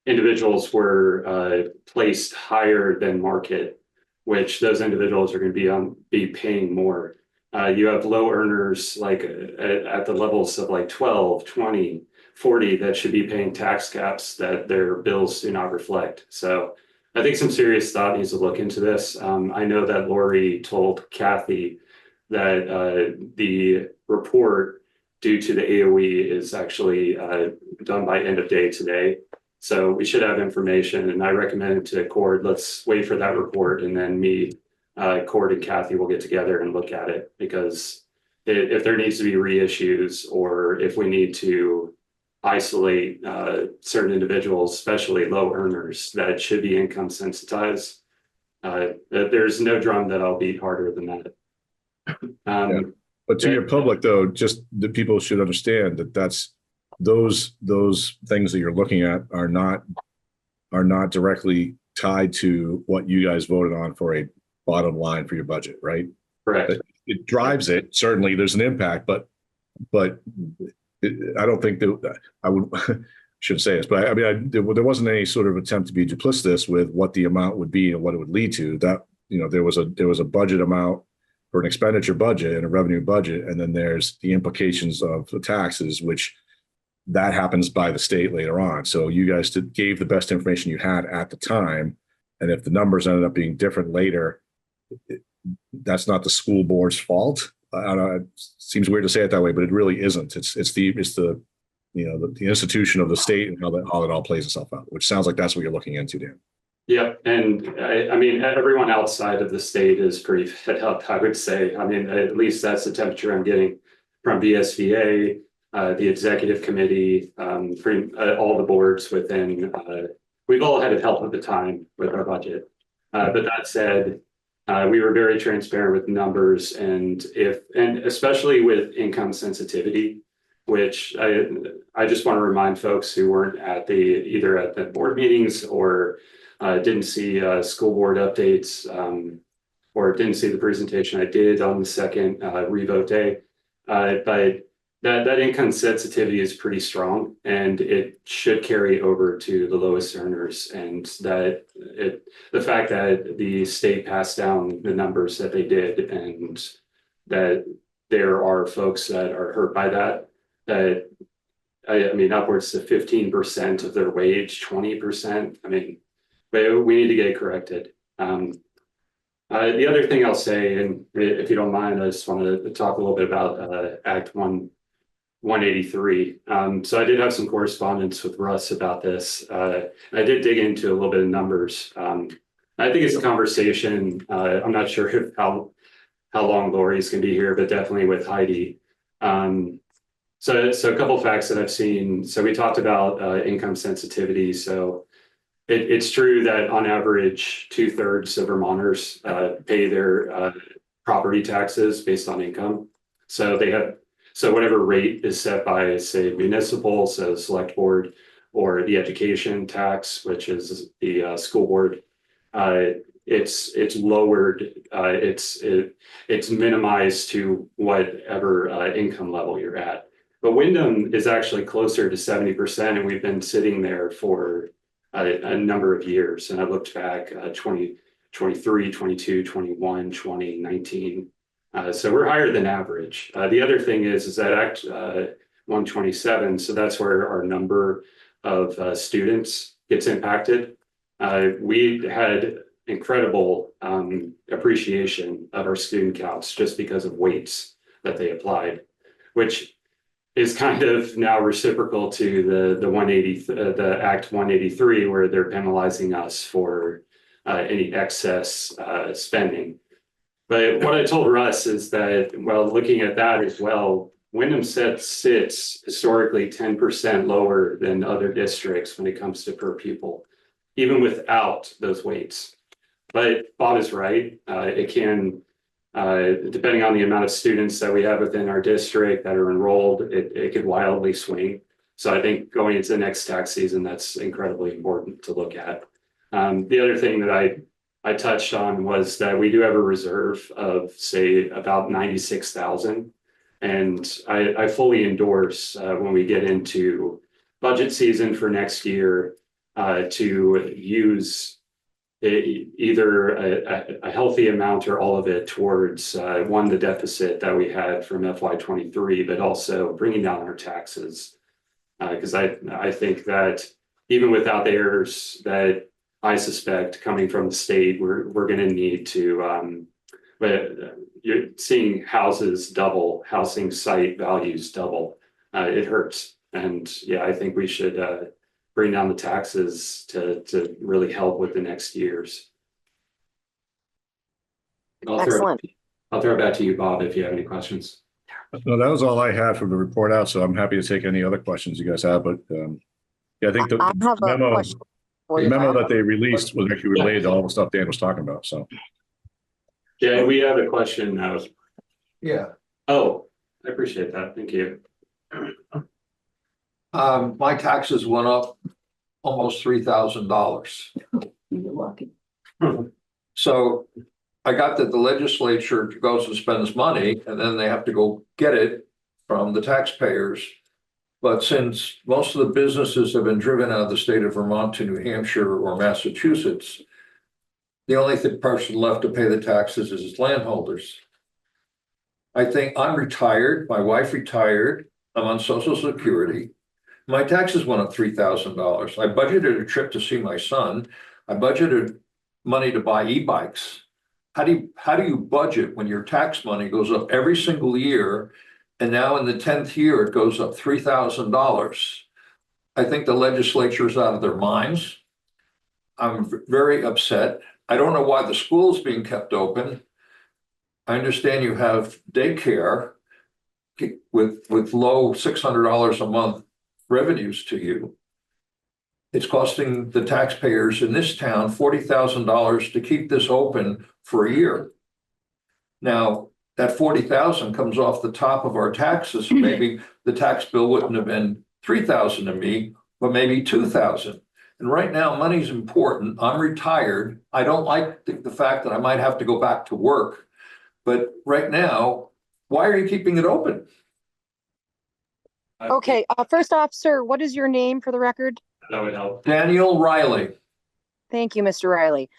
individuals were placed higher than market, which those individuals are going to be paying more. You have low earners like at the levels of like 12, 20, 40 that should be paying tax caps that their bills do not reflect. So I think some serious thought needs to look into this. I know that Lori told Kathy that the report due to the AOE is actually done by end of day today. So we should have information, and I recommended to Cord, let's wait for that report, and then Cord and Kathy will get together and look at it, because if there needs to be reissues, or if we need to isolate certain individuals, especially low earners that should be income sensitized, there's no drum that I'll beat harder than that. But to your public, though, just the people should understand that those things that you're looking at are not directly tied to what you guys voted on for a bottom line for your budget, right? Correct. It drives it. Certainly, there's an impact, but I don't think that I would shouldn't say this, but I mean, there wasn't any sort of attempt to be duplicitous with what the amount would be and what it would lead to. That, there was a budget amount for an expenditure budget and a revenue budget, and then there's the implications of the taxes, which that happens by the state later on. So you guys gave the best information you had at the time, and if the numbers ended up being different later, that's not the school board's fault. I don't know, it seems weird to say it that way, but it really isn't. It's the the institution of the state and how that all plays itself out, which sounds like that's what you're looking into, Dan. Yeah, and I mean, everyone outside of the state is pretty fed up, I would say. I mean, at least that's the temperature I'm getting from BSVA, the executive committee, all the boards within. We've all had help at the time with our budget. But that said, we were very transparent with numbers, and especially with income sensitivity, which I just want to remind folks who weren't either at the board meetings or didn't see school board updates, or didn't see the presentation I did on the second revote day. But that income sensitivity is pretty strong, and it should carry over to the lowest earners. And the fact that the state passed down the numbers that they did, and that there are folks that are hurt by that, I mean, upwards to 15% of their wage, 20%. I mean, we need to get it corrected. The other thing I'll say, and if you don't mind, I just want to talk a little bit about Act 183. So I did have some correspondence with Russ about this. I did dig into a little bit of numbers. I think it's a conversation. I'm not sure how long Lori's going to be here, but definitely with Heidi. So a couple facts that I've seen. So we talked about income sensitivity. So it's true that on average, 2/3 of Vermonters pay their property taxes based on income. So whatever rate is set by, say, municipal, so select board, or the education tax, which is the school board, it's lowered. It's minimized to whatever income level you're at. But Windham is actually closer to 70%, and we've been sitting there for a number of years. And I looked back 2023, 22, 21, 20, 19. So we're higher than average. The other thing is that Act 127, so that's where our number of students gets impacted. We had incredible appreciation of our student counts just because of weights that they applied, which is kind of now reciprocal to the Act 183, where they're penalizing us for any excess spending. But what I told Russ is that, well, looking at that as well, Windham sits historically 10% lower than other districts when it comes to per pupil, even without those weights. But Bob is right. It can, depending on the amount of students that we have within our district that are enrolled, it could wildly swing. So I think going into the next tax season, that's incredibly important to look at. The other thing that I touched on was that we do have a reserve of, say, about 96,000. And I fully endorse when we get into budget season for next year to use either a healthy amount or all of it towards the deficit that we had from FY23, but also bringing down our taxes. Because I think that even without the errors that I suspect coming from the state, we're going to need to, but you're seeing houses double, housing site values double. It hurts. And yeah, I think we should bring down the taxes to really help with the next years. Excellent. I'll throw it back to you, Bob, if you have any questions. No, that was all I had from the report out, so I'm happy to take any other questions you guys have. But yeah, I think I have a memo, question for you, memo Bob. that they released was actually related to all the stuff Dan was talking about. So yeah, we have a question now. Yeah. Oh, I appreciate that. Thank you. My taxes went up almost $3,000. You're lucky. So I got that the legislature goes and spends money, and then they have to go get it from the taxpayers. But since most of the businesses have been driven out of the state of Vermont to New Hampshire or Massachusetts, the only person left to pay the taxes is landholders. I think I'm retired, my wife retired, I'm on Social Security. My taxes went up $3,000. I budgeted a trip to see my son. I budgeted money to buy e-bikes. How do you budget when your tax money goes up every single year, and now in the 10th year it goes up $3,000? I think the legislature is out of their minds. I'm very upset. I don't know why the school is being kept open. I understand you have daycare with low $600 a month revenues to you. it's costing the taxpayers in this town $40,000 to keep this open for a year. Now, that 40,000 comes off the top of our taxes. So maybe the tax bill wouldn't have been 3,000 to me, but maybe 2,000. And right now, money's important. I'm retired. I don't like the fact that I might have to go back to work. But right now, why are you keeping it open? Okay, first off, sir, what is your name for the record? That would help. Daniel Riley. Thank you, Mr. Riley.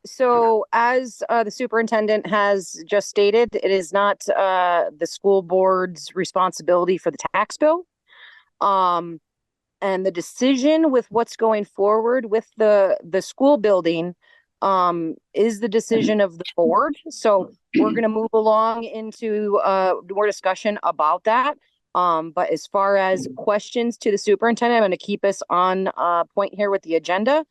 So as the superintendent has just stated, it is not the school board's responsibility for the tax bill. And the decision with what's going forward with the school building is the decision of the board. So we're going to move along into more discussion about that. But as far as questions to the superintendent, I'm going to keep us on point here with the agenda.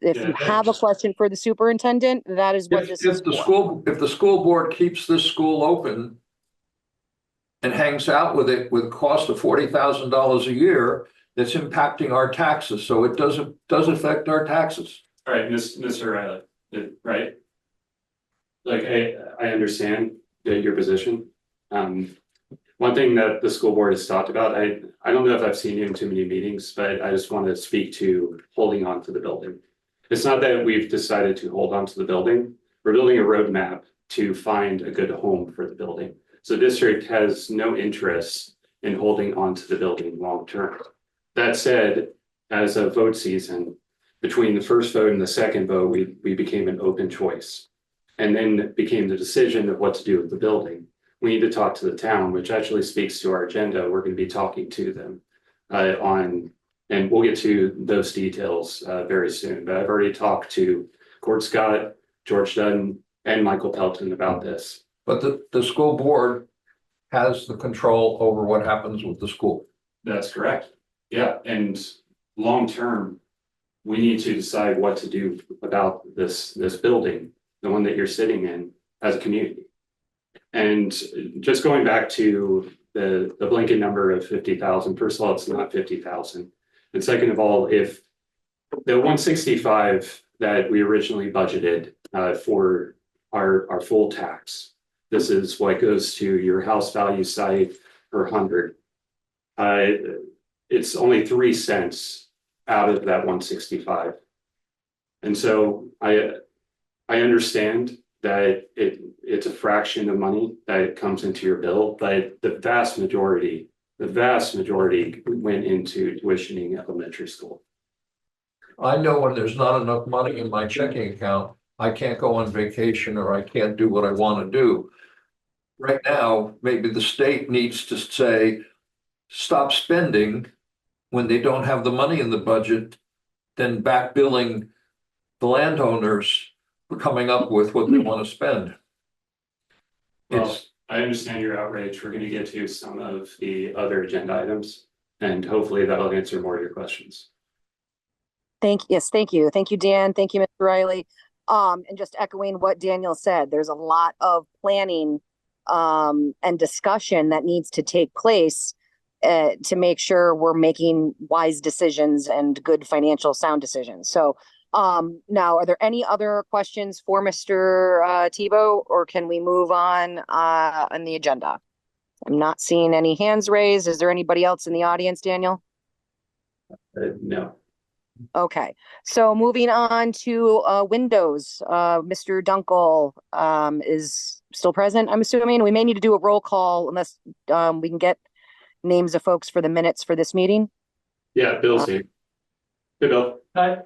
If you have a question for the superintendent, that is what this is for. If the school board keeps this school open and hangs out with it with a cost of $40,000 a year, that's impacting our taxes. So it does affect our taxes. All right, Mr. Riley, right? Like, I understand your position. One thing that the school board has talked about, I don't know if I've seen you in too many meetings, but I just want to speak to holding on to the building. It's not that we've decided to hold on to the building. We're building a roadmap to find a good home for the building. So the district has no interest in holding on to the building long term. That said, as a vote season, between the first vote and the second vote, we became an open choice. And then it became the decision of what to do with the building. We need to talk to the town, which actually speaks to our agenda. We're going to be talking to them and we'll get to those details very soon. But I've already talked to Cord Scott, George Dutton, and Michael Pelton about this. But the school board has the control over what happens with the school. That's correct. Yeah, and long term, we need to decide what to do about this building, the one that you're sitting in, as a community. And just going back to the blanket number of 50,000, first of all, it's not 50,000. And second of all, if the 165 that we originally budgeted for our full tax, this is what goes to your house value site per 100. It's only 3 cents out of that 165. And so I understand that it's a fraction of money that comes into your bill, but the vast majority went into tuitioning elementary school. I know when there's not enough money in my checking account, I can't go on vacation or I can't do what I want to do. Right now, maybe the state needs to say, stop spending when they don't have the money in the budget, then back billing the landowners for coming up with what they want to spend. Well, I understand your outrage. We're going to get to some of the other agenda items, and hopefully that'll answer more of your questions. Thank you, Dan. Thank you, Mr. Riley. And just echoing what Daniel said, there's a lot of planning and discussion that needs to take place to make sure we're making wise decisions and good financial sound decisions. So now, are there any other questions for Mr. Tebow, or can we move on the agenda? I'm not seeing any hands raised. Is there anybody else in the audience, Daniel? No. Okay, so moving on to windows. Mr. Dunkel is still present, I'm assuming. We may need to do a roll call unless we can get names of folks for the minutes for this meeting. Yeah, Bill's here. Hey, Bill. Hi.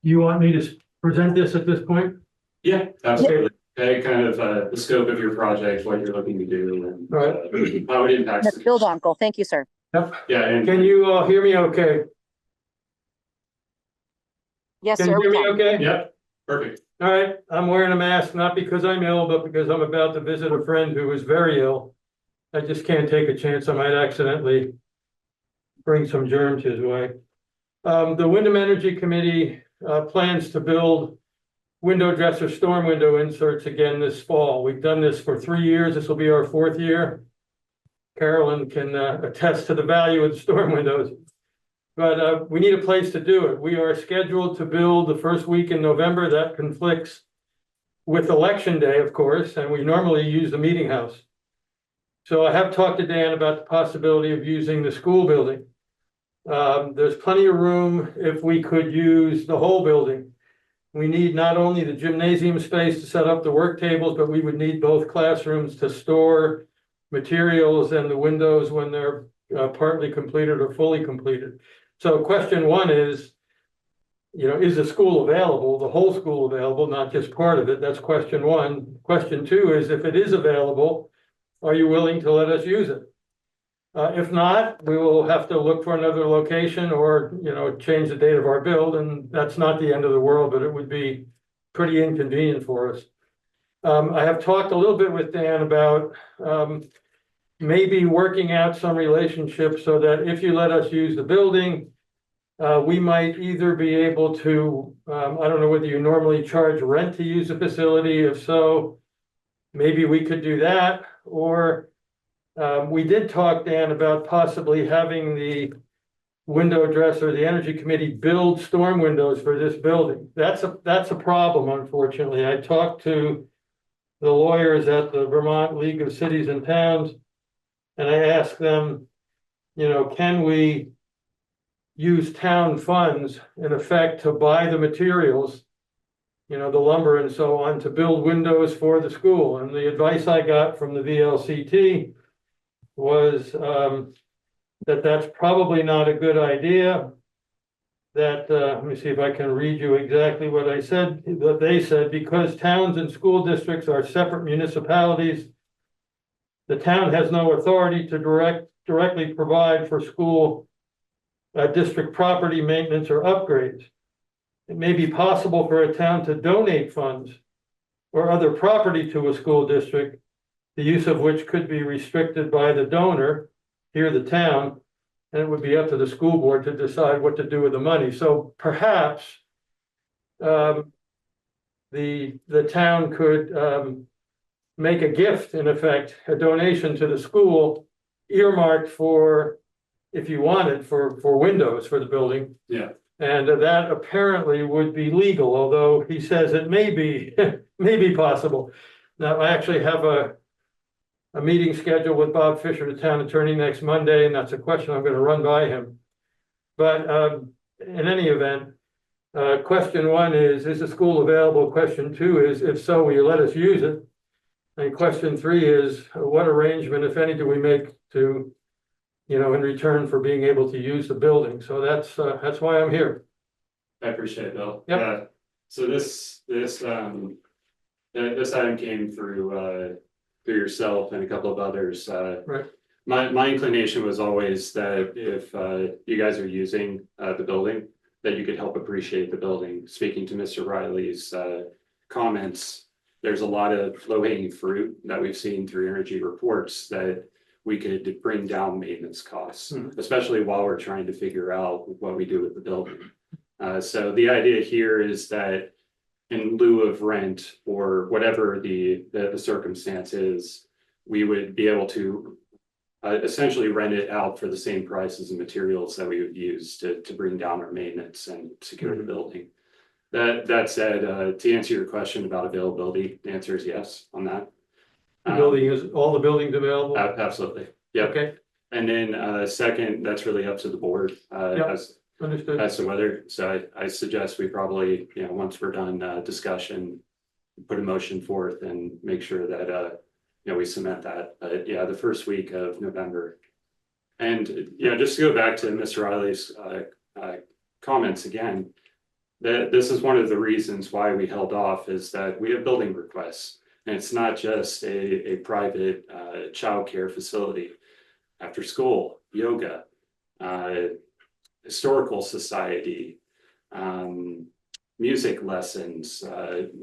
You want me to present this at this point? Yeah, absolutely. Okay, kind of the scope of your project, what you're looking to do, and how it impacts. That's Bill Dunkel. Thank you, sir. Yep. Yeah, and Can you hear me okay? Yes, Can sir. you hear me okay? yep, perfect. All right, I'm wearing a mask, not because I'm ill, but because I'm about to visit a friend who is very ill. I just can't take a chance I might accidentally bring some germs his way. The Windham Energy Committee plans to build window dresser storm window inserts again this fall. We've done this for 3 years. This will be our 4th year. Carolyn can attest to the value of the storm windows. But we need a place to do it. We are scheduled to build the first week in November. That conflicts with election day, of course, and we normally use the meeting house. So I have talked to Dan about the possibility of using the school building. There's plenty of room if we could use the whole building. We need not only the gymnasium space to set up the work tables, but we would need both classrooms to store materials and the windows when they're partly completed or fully completed. So question one is, is the school available, the whole school available, not just part of it? That's question one. Question two is, if it is available, are you willing to let us use it? If not, we will have to look for another location or, change the date of our build, and that's not the end of the world, but it would be pretty inconvenient for us. I have talked a little bit with Dan about maybe working out some relationships so that if you let us use the building, we might either be able to, I don't know whether you normally charge rent to use the facility. If so, maybe we could do that. Or we did talk, Dan, about possibly having the window dresser, the Energy Committee, build storm windows for this building. That's a problem, unfortunately. I talked to the lawyers at the Vermont League of Cities and Towns, and I asked them, can we use town funds in effect to buy the materials, the lumber and so on, to build windows for the school? And the advice I got from the VLCT was that that's probably not a good idea. That let me see if I can read you exactly what I said, what they said. Because towns and school districts are separate municipalities, the town has no authority to directly provide for school district property maintenance or upgrades. It may be possible for a town to donate funds or other property to a school district, the use of which could be restricted by the donor, here the town, and it would be up to the school board to decide what to do with the money. So perhaps the town could make a gift, in effect, a donation to the school, earmarked for, if you wanted, for windows for the building. Yeah. And that apparently would be legal, although he says it may be, may be possible. Now, I actually have a meeting scheduled with Bob Fisher, the town attorney, next Monday, and that's a question I'm going to run by him. But in any event, question one is the school available? Question two is, if so, will you let us use it? And question three is, what arrangement, if any, do we make to, in return for being able to use the building? So that's why I'm here. I appreciate it, Bill. Yep. Yeah. So this item came through yourself and a couple of others. Right. My inclination was always that if you guys are using the building, that you could help appreciate the building. Speaking to Mr. Riley's comments, there's a lot of low-hanging fruit that we've seen through energy reports that we could bring down maintenance costs, especially while we're trying to figure out what we do with the building. So the idea here is that in lieu of rent or whatever the circumstance is, we would be able to essentially rent it out for the same price as the materials that we would use to bring down our maintenance and secure the building. That said, to answer your question about availability, the answer is yes on that. The building is, all the buildings available? Absolutely. Yeah. Okay. And then second, that's really up to the board. Understood. As to whether, so I suggest we probably, once we're done discussion, put a motion forth and make sure that we cement that. Yeah, the first week of November. And just to go back to Mr. Riley's comments again, that this is one of the reasons why we held off, is that we have building requests, and it's not just a private childcare facility, after school, yoga, historical society, music lessons,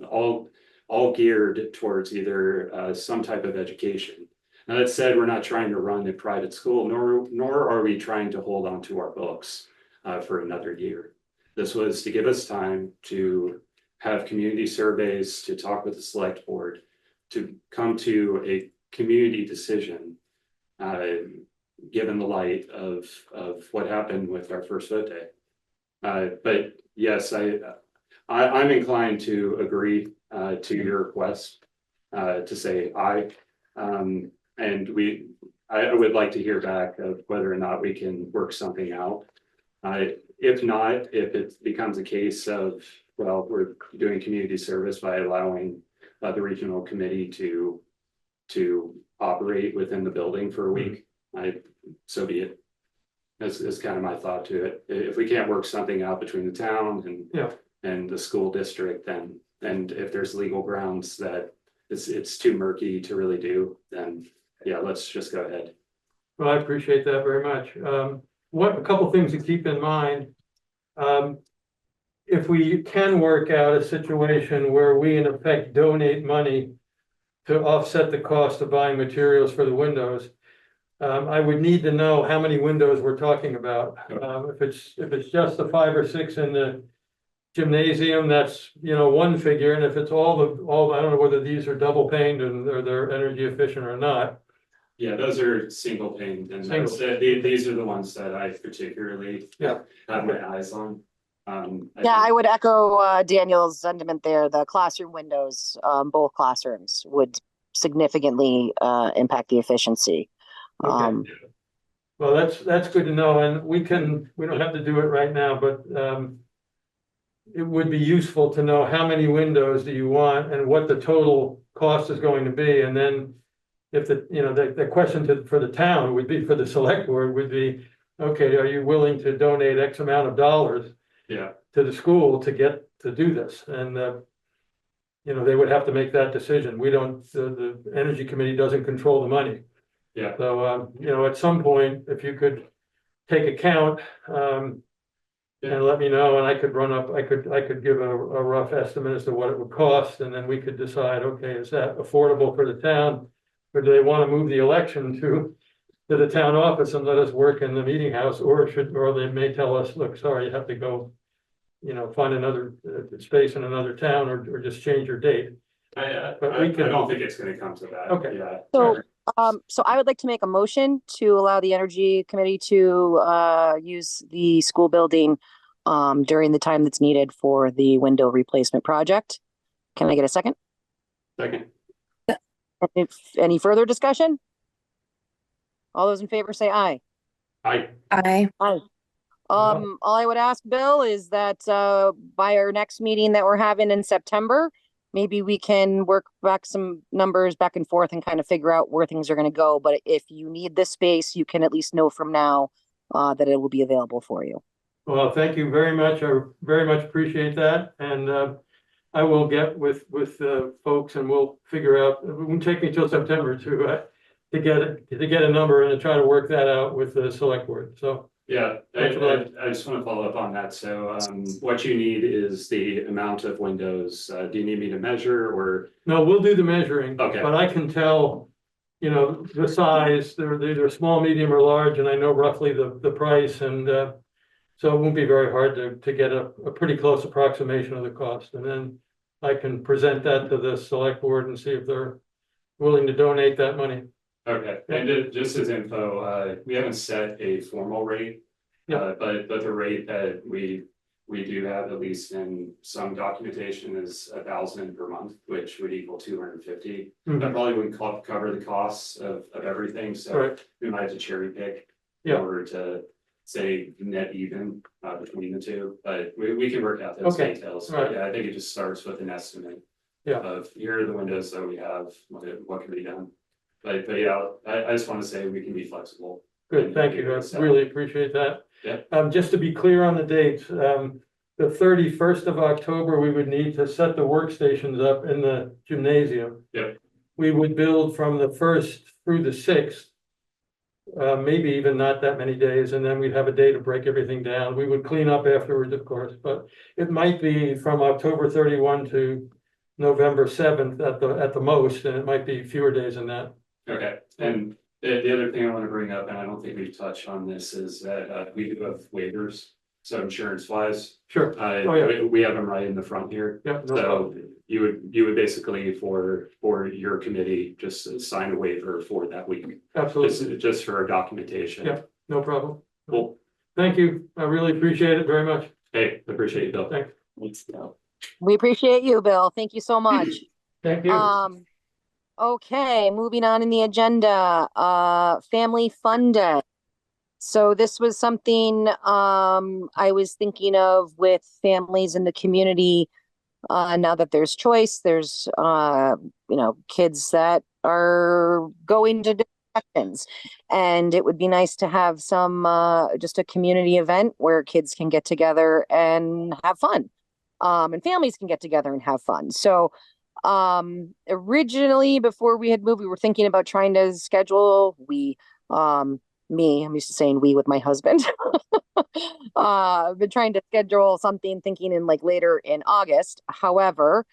all geared towards either some type of education. Now, that said, we're not trying to run a private school, nor are we trying to hold on to our books for another year. This was to give us time to have community surveys, to talk with the select board, to come to a community decision given the light of what happened with our first vote day. But yes, I'm inclined to agree to your request to say aye. And I would like to hear back of whether or not we can work something out. If not, if it becomes a case of, well, we're doing community service by allowing the regional committee to operate within the building for a week, so be it. That's kind of my thought to it. If we can't work something out between the town and the school district, then, and if there's legal grounds that it's too murky to really do, then yeah, let's just go ahead. Well, I appreciate that very much. A couple things to keep in mind. If we can work out a situation where we in effect donate money to offset the cost of buying materials for the windows, I would need to know how many windows we're talking about. If it's just the 5 or 6 in the gymnasium, that's, one figure. And if it's all, I don't know whether these are double paned and or they're energy efficient or not. Yeah, those are single pane, and these are the ones that I particularly have my eyes on. I would echo Daniel's sentiment there. The classroom windows, both classrooms, would significantly impact the efficiency. Okay. Well, that's good to know, and we don't have to do it right now, but it would be useful to know how many windows do you want and what the total cost is going to be, and then if the question for the town would be, for the select board would be, okay, are you willing to donate X amount of dollars to the school to do this? And they would have to make that decision. We don't, the energy committee doesn't control the money. Yeah. So at some point, if you could take a count and let me know, and I could give a rough estimate as to what it would cost, and then we could decide, okay, is that affordable for the town? Or do they want to move the election to the town office and let us work in the meeting house, or they may tell us, look, sorry, you have to go, find another space in another town, or just change your date. I don't think it's going to come to that. Okay. Yeah. So I would like to make a motion to allow the energy committee to use the school building during the time that's needed for the window replacement project. Can I get a second? Second. If any further discussion? All those in favor say aye. Aye. Aye. Aye. All I would ask, Bill, is that by our next meeting that we're having in September, maybe we can work back some numbers back and forth and kind of figure out where things are going to go. But if you need this space, you can at least know from now that it will be available for you. Well, thank you very much. I very much appreciate that. And I will get with folks, and we'll figure out. It won't take me till September to get a number and to try to work that out with the select board. So yeah, I just want to follow up on that. So what you need is the amount of windows. Do you need me to measure, or? No, we'll do the measuring. Okay. But I can tell, the size. They're either small, medium, or large, and I know roughly the price, and so it won't be very hard to get a pretty close approximation of the cost, and then I can present that to the select board and see if they're willing to donate that money. Okay, and just as info, we haven't set a formal rate, but the rate that we do have, at least in some documentation, is 1,000 per month, which would equal 250. That probably wouldn't cover the costs of everything, so we might have to cherry pick in order to say net even between the two, but we can work out those details. But yeah, I think it just starts with an estimate of here are the windows that we have, what can be done. But yeah, I just want to say we can be flexible. Good, thank you. I really appreciate that. Yeah. Just to be clear on the dates, the 31st of October, we would need to set the workstations up in the gymnasium. Yep. We would build from the 1st through the 6th. Maybe even not that many days, and then we'd have a day to break everything down. We would clean up afterwards, of course, but it might be from October 31 to November 7th at the most, and it might be fewer days than that. Okay, and the other thing I want to bring up, and I don't think we've touched on this, is that we do have waivers. So insurance wise, Sure. Oh, yeah. we have them right in the front here. Yeah. No So problem. you would basically for your committee, just sign a waiver for that week, Absolutely. just for documentation. Yeah. No problem. Cool. Thank you. I really appreciate it very much. Hey, appreciate you, Bill. Thanks. We appreciate you, Bill. Thank you so much. Thank you. Okay, moving on in the agenda, family fun day. So this was something I was thinking of with families in the community. Now that there's choice, there's kids that are going to different sections, and it would be nice to have some just a community event where kids can get together and have fun, and families can get together and have fun. So originally, before we had moved, we were thinking about trying to schedule I'm used to saying we with my husband. I've been trying to schedule something thinking in like later in August. However,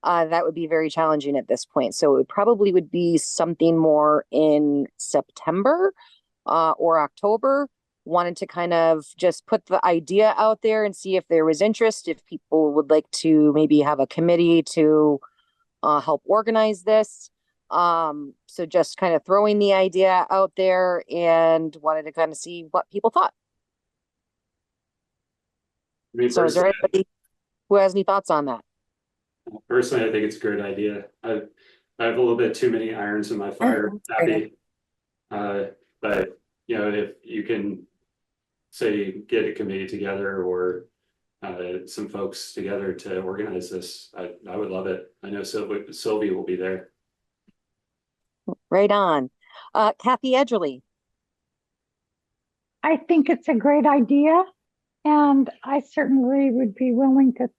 that would be very challenging at this point. So it probably would be something more in September or October. Wanted to kind of just put the idea out there and see if there was interest, if people would like to maybe have a committee to help organize this. So just kind of throwing the idea out there and wanted to kind of see what people thought. So is there anybody who has any thoughts on that? Personally, I think it's a great idea. I have a little bit too many irons in my fire, Abby. But if you can say get a committee together or some folks together to organize this, I would love it. I know Sylvie will be there. Right on. Kathy Edgerly. I think it's a great idea, and I certainly would be willing to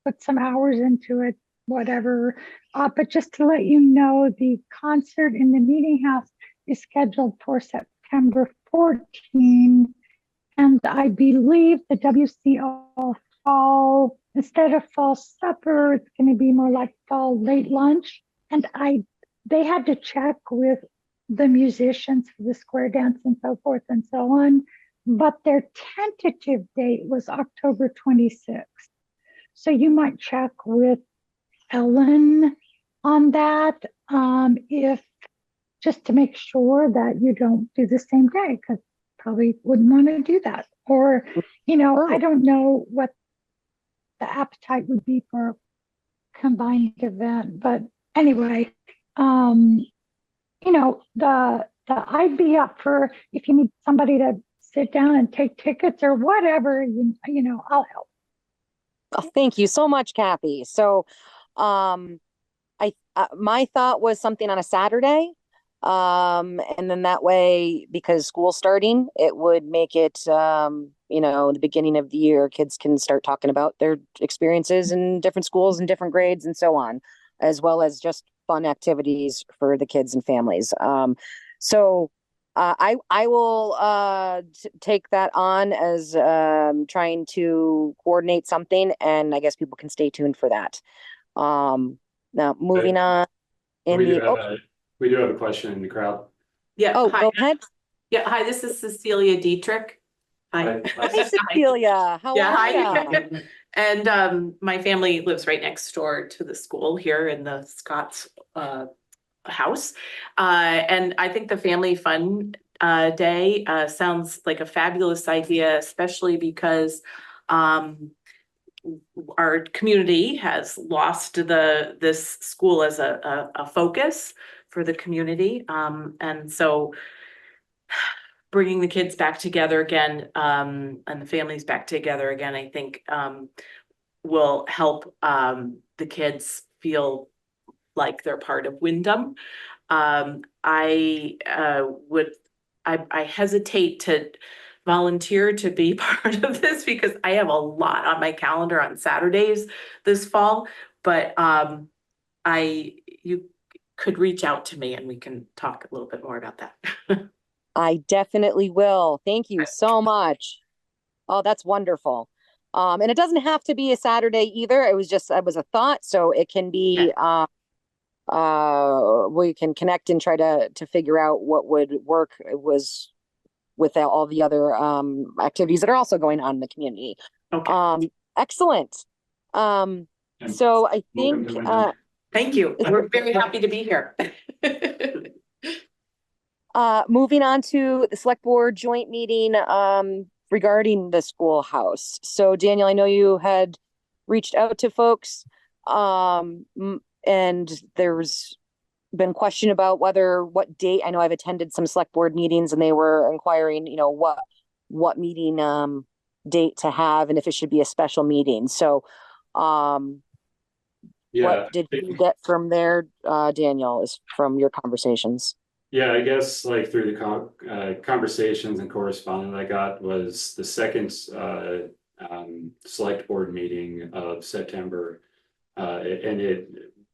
put some hours into it, whatever. But just to let you know, the concert in the meeting house is scheduled for September 14, and I believe the WCO fall, instead of fall supper, it's going to be more like fall late lunch. And they had to check with the musicians for the square dance and so forth and so on, but their tentative date was October 26th. So you might check with Ellen on that, if just to make sure that you don't do the same day, because probably wouldn't want to do that. Or, I don't know what the appetite would be for a combined event, but anyway, I'd be up for if you need somebody to sit down and take tickets or whatever, I'll help. Oh, thank you so much, Kathy. So, my thought was something on a Saturday, and then that way, because school's starting, it would make it, the beginning of the year, kids can start talking about their experiences in different schools and different grades and so on, as well as just fun activities for the kids and families. So I will take that on as trying to coordinate something, and I guess people can stay tuned for that. Now moving on. We do have a question in the crowd. Yeah. Oh, hi. go ahead. Yeah. Hi, this is Cecilia Dietrich. Hi. Hi, Cecilia. How are you? And my family lives right next door to the school here in the Scott's house. And I think the Family Fun Day sounds like a fabulous idea, especially because our community has lost this school as a focus for the community. And so bringing the kids back together again, and the families back together again, I think will help the kids feel like they're part of Windham. I hesitate to volunteer to be part of this because I have a lot on my calendar on Saturdays this fall, but you could reach out to me and we can talk a little bit more about that. I definitely will. Thank you so much. Oh, that's wonderful. And it doesn't have to be a Saturday either. It was a thought. So it can be, we can connect and try to figure out what would work. It was with all the other activities that are also going on in the community. Okay. Excellent. So I think Thank you. We're very happy to be here. moving on to the select board joint meeting regarding the schoolhouse. So Daniel, I know you had reached out to folks and there's been question about what date. I know I've attended some select board meetings and they were inquiring, what meeting date to have and if it should be a special meeting. So what did you get from there, Daniel, is from your conversations? Yeah, I guess like through the conversations and correspondence I got was the second select board meeting of September. And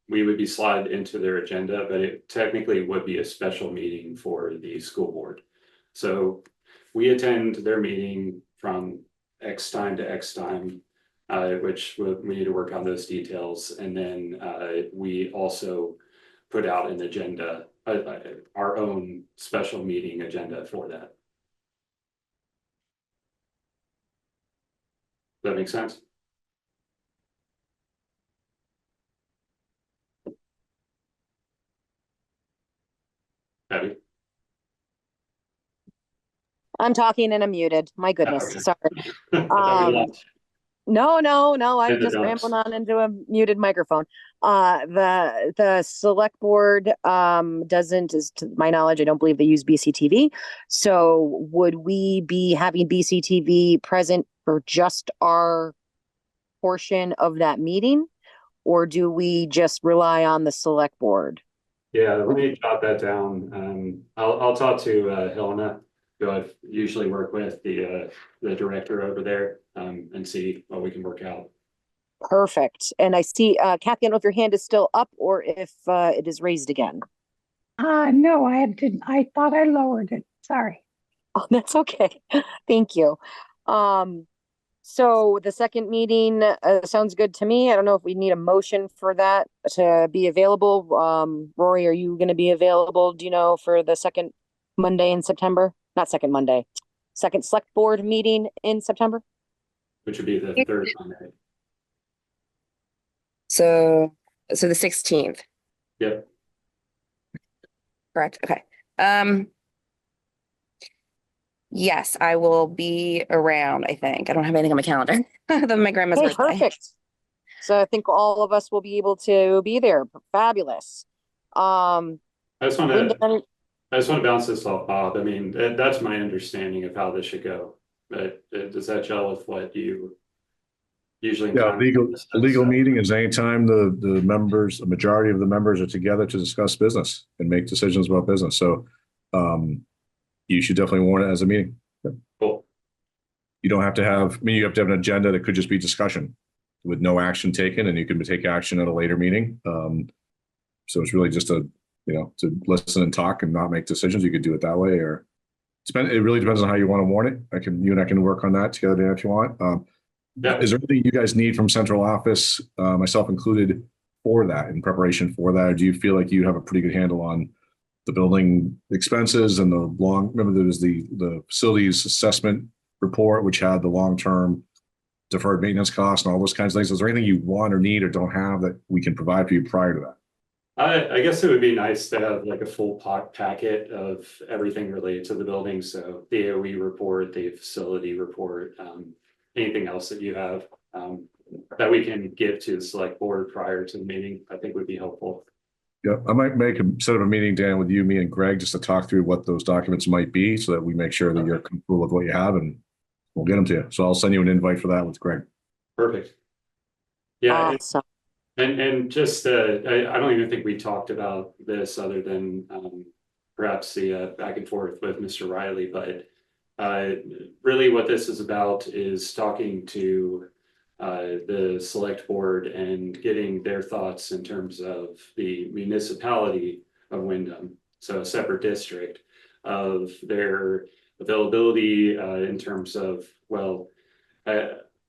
we would be slotted into their agenda, but it technically would be a special meeting for the school board. So we attend their meeting from X time to X time, which we need to work on those details. And then we also put out an agenda, our own special meeting agenda for that. Does that make sense? Abby? I'm talking and I'm muted. My goodness, Okay. sorry. No, I'm just rambling on into a muted microphone. The select board doesn't, as to my knowledge, I don't believe they use BCTV. So would we be having BCTV present for just our portion of that meeting? Or do we just rely on the select board? Yeah, let me jot that down. I'll talk to Helena, who I usually work with, the director over there, and see what we can work out. Perfect. And I see, Kathy, I don't know if your hand is still up or if it is raised again. No, I didn't. I thought I lowered it. Sorry. Oh, that's okay. Thank you. So the second meeting sounds good to me. I don't know if we need a motion for that to be available. Rory, are you going to be available, do you know, for the second Monday in September? Not second Monday, second select board meeting in September? Which would be the third Monday. So the 16th. Yep. Correct. Okay. Yes, I will be around, I think. I don't have anything on my calendar other than my grandma's birthday. Perfect. So I think all of us will be able to be there. Fabulous. I just want to bounce this off Bob. I mean, that's my understanding of how this should go. But does that gel with what you usually? Yeah, legal meeting is anytime the members, a majority of the members are together to discuss business and make decisions about business. So you should definitely warn it as a meeting. Yep. Cool. You don't have to have, you have to have an agenda that could just be discussion with no action taken, and you can take action at a later meeting. So it's really just to listen and talk and not make decisions. You could do it that way, or it really depends on how you want to warn it. You and I can work on that together, Dan, if you want. Is there anything you guys need from central office, myself included, for that, in preparation for that? Or do you feel like you have a pretty good handle on the building expenses and remember there was the facilities assessment report, which had the long-term deferred maintenance costs and all those kinds of things? Is there anything you want or need or don't have that we can provide for you prior to that? I guess it would be nice to have like a full packet of everything related to the building. So the AOE report, the facility report, anything else that you have that we can give to the select board prior to the meeting, I think would be helpful. Yeah, I might set up a meeting, Dan, with you, me, and Greg, just to talk through what those documents might be, so that we make sure that you're comfortable with what you have, and we'll get them to you. So I'll send you an invite for that with Greg. Perfect. Yeah, awesome. And just I don't even think we talked about this other than perhaps the back and forth with Mr. Riley, but really what this is about is talking to the select board and getting their thoughts in terms of the municipality of Windham, so a separate district, of their availability in terms of, well,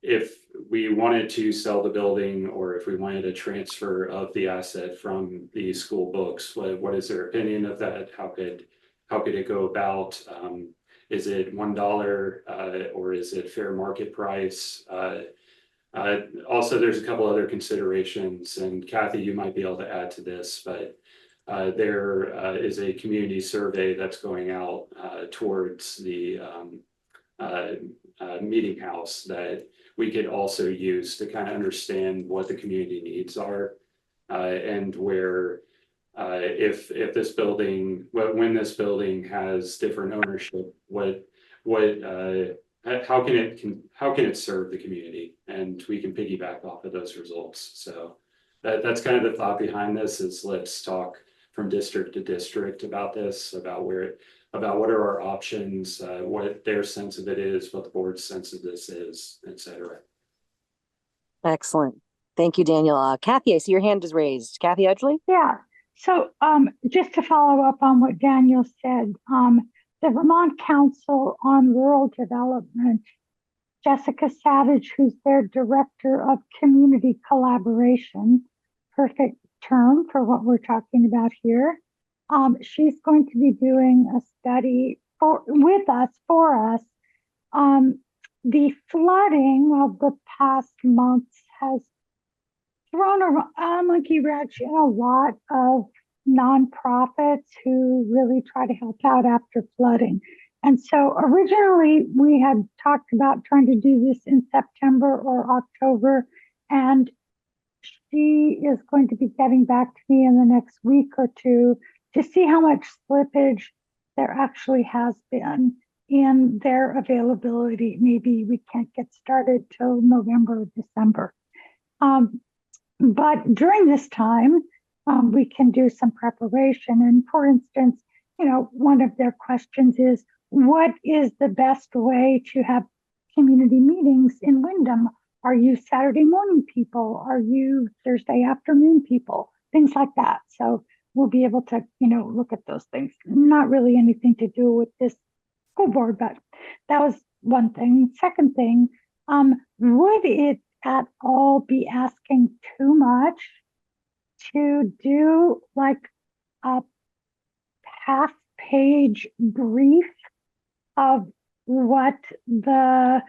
if we wanted to sell the building or if we wanted a transfer of the asset from the school books, what is their opinion of that? How could it go about? Is it $1 or is it fair market price? Also, there's a couple other considerations, and Kathy, you might be able to add to this, but there is a community survey that's going out towards the meeting house that we could also use to kind of understand what the community needs are, and where if this building, when this building has different ownership, how can it serve the community, and we can piggyback off of those results. So that's kind of the thought behind this, is let's talk from district to district about this, about what are our options, what their sense of it is, what the board's sense of this is, etc. Excellent. Thank you, Daniel. Kathy, I see your hand is raised. Kathy Edgley? Yeah. So just to follow up on what Daniel said, the Vermont Council on Rural Development, Jessica Savage, who's their Director of Community Collaboration, perfect term for what we're talking about here. She's going to be doing a study for us. The flooding of the past months has thrown a monkey wrench in a lot of nonprofits who really try to help out after flooding. And so originally we had talked about trying to do this in September or October, and she is going to be getting back to me in the next week or two to see how much slippage there actually has been in their availability. Maybe we can't get started till November or December. But during this time, we can do some preparation. And for instance, one of their questions is, what is the best way to have community meetings in Windham? Are you Saturday morning people? Are you Thursday afternoon people? Things like that. So we'll be able to, look at those things. Not really anything to do with this school board, but that was one thing. Second thing, would it at all be asking too much to do like a half-page brief of what the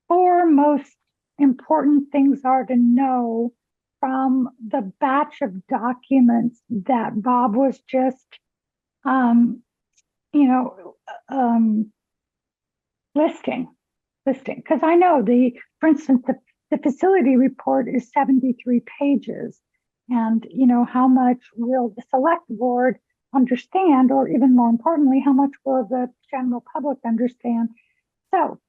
4 most important things are to know from the batch of documents that Bob was just, listing? Because I know for instance, the facility report is 73 pages. And, how much will the select board understand, or even more importantly, how much will the general public understand? So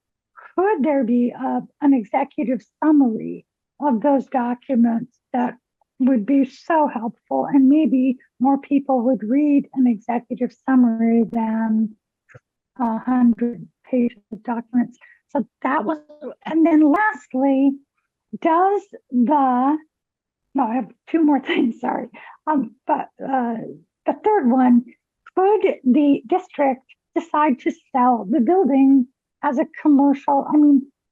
could there be an executive summary of those documents that would be so helpful, and maybe more people would read an executive summary than 100 pages of documents? So that was, and then lastly, I have 2 more things, sorry. But the third one, could the district decide to sell the building as a commercial?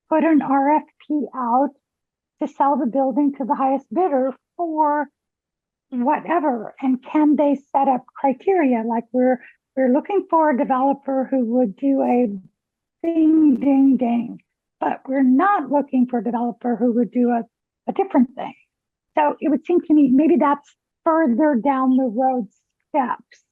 Put an RFP out to sell the building to the highest bidder for whatever. And can they set up criteria? Like we're looking for a developer who would do a ding, ding, ding, but we're not looking for a developer who would do a different thing. So it would seem to me maybe that's further down the road steps,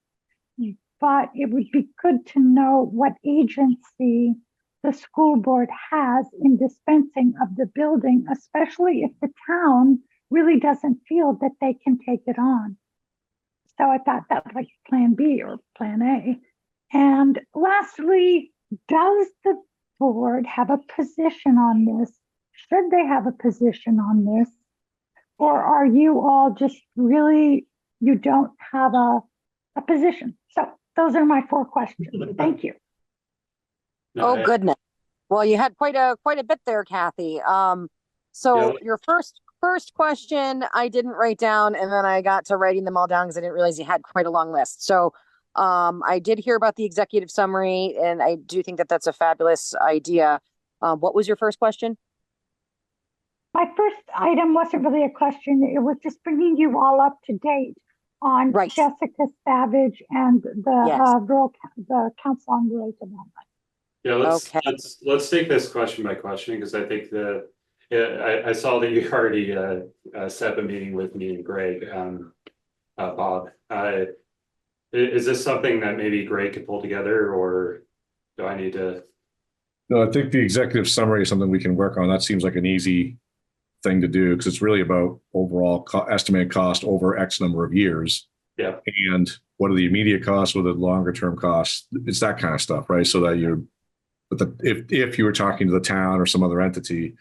but it would be good to know what agency the school board has in dispensing of the building, especially if the town really doesn't feel that they can take it on. So I thought that was like plan B or plan A. And lastly, does the board have a position on this? Should they have a position on this? Or are you all just really, you don't have a position? So those are my 4 questions. Thank you. Oh, goodness. Well, you had quite a bit there, Kathy. So your first question I didn't write down, and then I got to writing them all down because I didn't realize you had quite a long list. So I did hear about the executive summary, and I do think that that's a fabulous idea. What was your first question? My first item wasn't really a question. It was just bringing you all up to date on Right. Jessica Savage and the Yes. the Council on Rural Development. Yeah, Okay. let's take this question by question, because I think I saw that you already set the meeting with me and Greg, Bob. Is this something that maybe Greg could pull together, or do I need to? No, I think the executive summary is something we can work on. That seems like an easy thing to do because it's really about overall estimated cost over X number of years. Yeah. And what are the immediate costs, what are the longer term costs? It's that kind of stuff, right? So that if you were talking to the town or some other entity,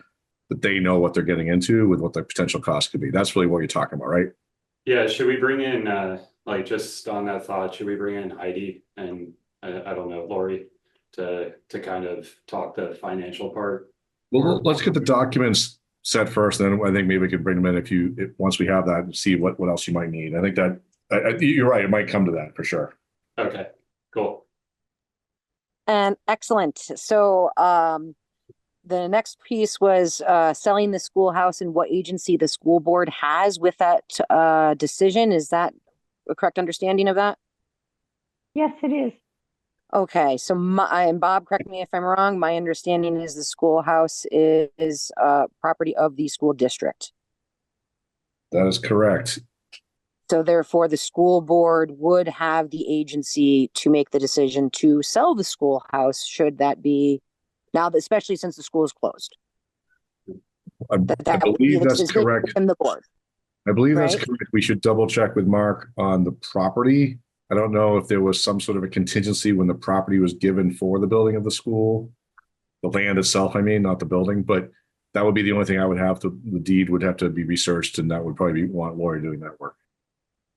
that they know what they're getting into with what the potential cost could be. That's really what you're talking about, right? Yeah, should we bring in like, just on that thought, should we bring in Heidi and I don't know, Lori to kind of talk the financial part? Well, let's get the documents set first, then I think maybe we could bring them in once we have that and see what else you might need. I think that you're right, it might come to that for sure. Okay, cool. And excellent. So the next piece was selling the schoolhouse and what agency the school board has with that decision. Is that a correct understanding of that? Yes, it is. Okay, so and Bob, correct me if I'm wrong, my understanding is the schoolhouse is property of the school district. That is correct. So therefore, the school board would have the agency to make the decision to sell the schoolhouse, should that be now, especially since the school is closed. I believe that's correct. In the board. I believe that's right? correct. We should double check with Mark on the property. I don't know if there was some sort of a contingency when the property was given for the building of the school, the land itself, I mean, not the building, but that would be the only thing I would have to, the deed would have to be researched, and that would probably want Lori doing that work.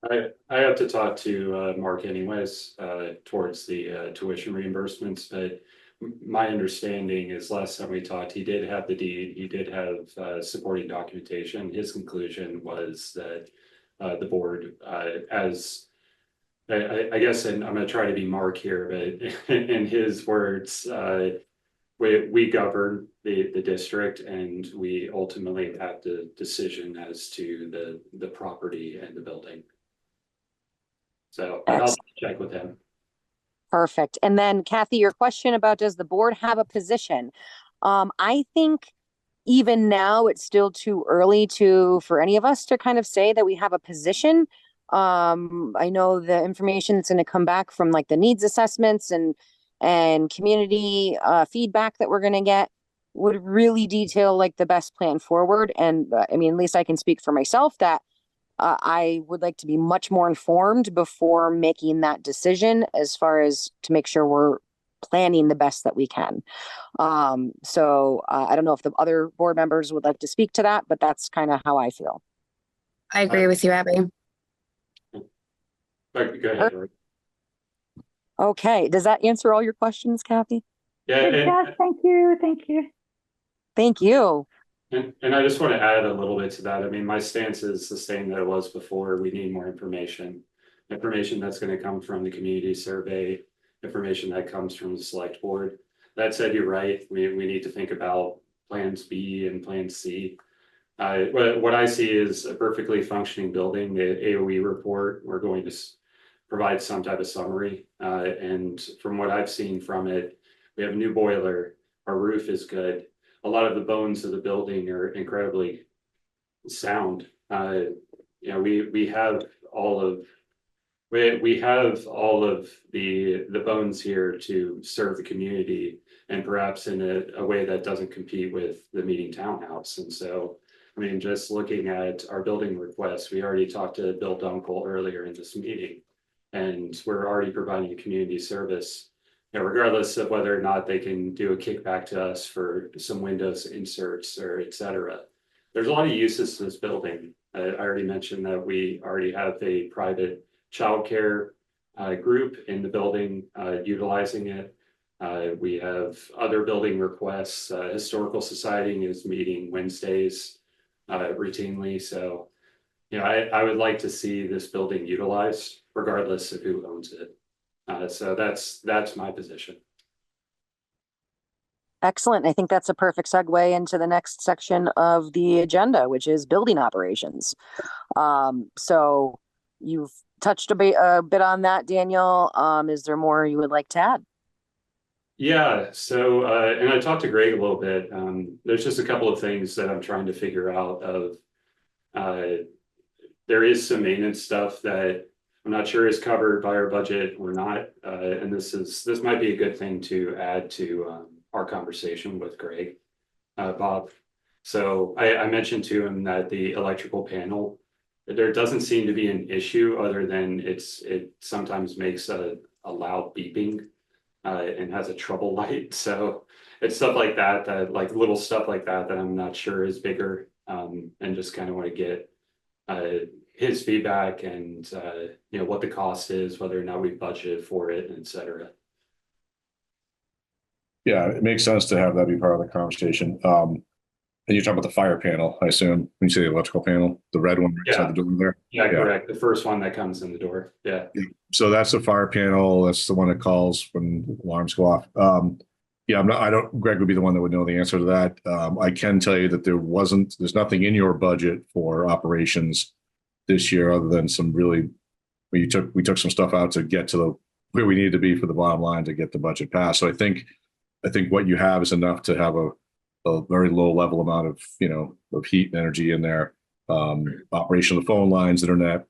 I have to talk to Mark anyways, towards the tuition reimbursements, but my understanding is last time we talked, he did have the deed, he did have supporting documentation. His conclusion was that the board, as I guess, and I'm going to try to be Mark here, but in his words, we govern the district, and we ultimately have the decision as to the property and the building. So I'll check with him. Perfect. And then Kathy, your question about does the board have a position? I think even now it's still too early for any of us to kind of say that we have a position. I know the information that's going to come back from like the needs assessments and community feedback that we're going to get would really detail like the best plan forward. And I mean, at least I can speak for myself that I would like to be much more informed before making that decision, as far as to make sure we're planning the best that we can. So I don't know if the other board members would like to speak to that, but that's kind of how I feel. I agree with you, Abby. Go ahead. Okay. Does that answer all your questions, Kathy? Yeah. It does. Thank you. Thank you. Thank you. And I just want to add a little bit to that. I mean, my stance is the same that it was before. We need more information that's going to come from the community survey, information that comes from the select board. That said, you're right. We need to think about plans B and plan C. What I see is a perfectly functioning building. The AOE report, we're going to provide some type of summary. And from what I've seen from it, we have a new boiler. Our roof is good. A lot of the bones of the building are incredibly sound. You know, we have all of the bones here to serve the community, and perhaps in a way that doesn't compete with the meeting townhouse. And so, I mean, just looking at our building requests, we already talked to Bill Dunkel earlier in this meeting, and we're already providing a community service. You know, regardless of whether or not they can do a kickback to us for some windows inserts or et cetera. There's a lot of uses to this building. I already mentioned that we already have a private childcare group in the building utilizing it. We have other building requests. Historical Society is meeting Wednesdays routinely. So, you know, I would like to see this building utilized regardless of who owns it. So that's my position. Excellent. I think that's a perfect segue into the next section of the agenda, which is building operations. So you've touched a bit on that, Daniel. Is there more you would like to add? Yeah, so and I talked to Greg a little bit. There's just a couple of things that I'm trying to figure out of there is some maintenance stuff that I'm not sure is covered by our budget or not. And this might be a good thing to add to our conversation with Greg, Bob. So I mentioned to him that the electrical panel, there doesn't seem to be an issue other than it sometimes makes a loud beeping and has a trouble light. So it's stuff like that, like little stuff like that I'm not sure is bigger, and just kind of want to get his feedback and what the cost is, whether or not we budgeted for it, et cetera. Yeah, it makes sense to have that be part of the conversation. And you're talking about the fire panel, I assume, when you say the electrical panel, the red one right outside the door there? Yeah, correct. The first one that comes in the door. Yeah. So that's the fire panel. That's the one that calls when alarms go off. Greg would be the one that would know the answer to that. I can tell you that there's nothing in your budget for operations this year other than some really, we took some stuff out to get to where we needed to be for the bottom line to get the budget passed. So I think what you have is enough to have a very low level amount of heat and energy in there. Operation of the phone lines, internet.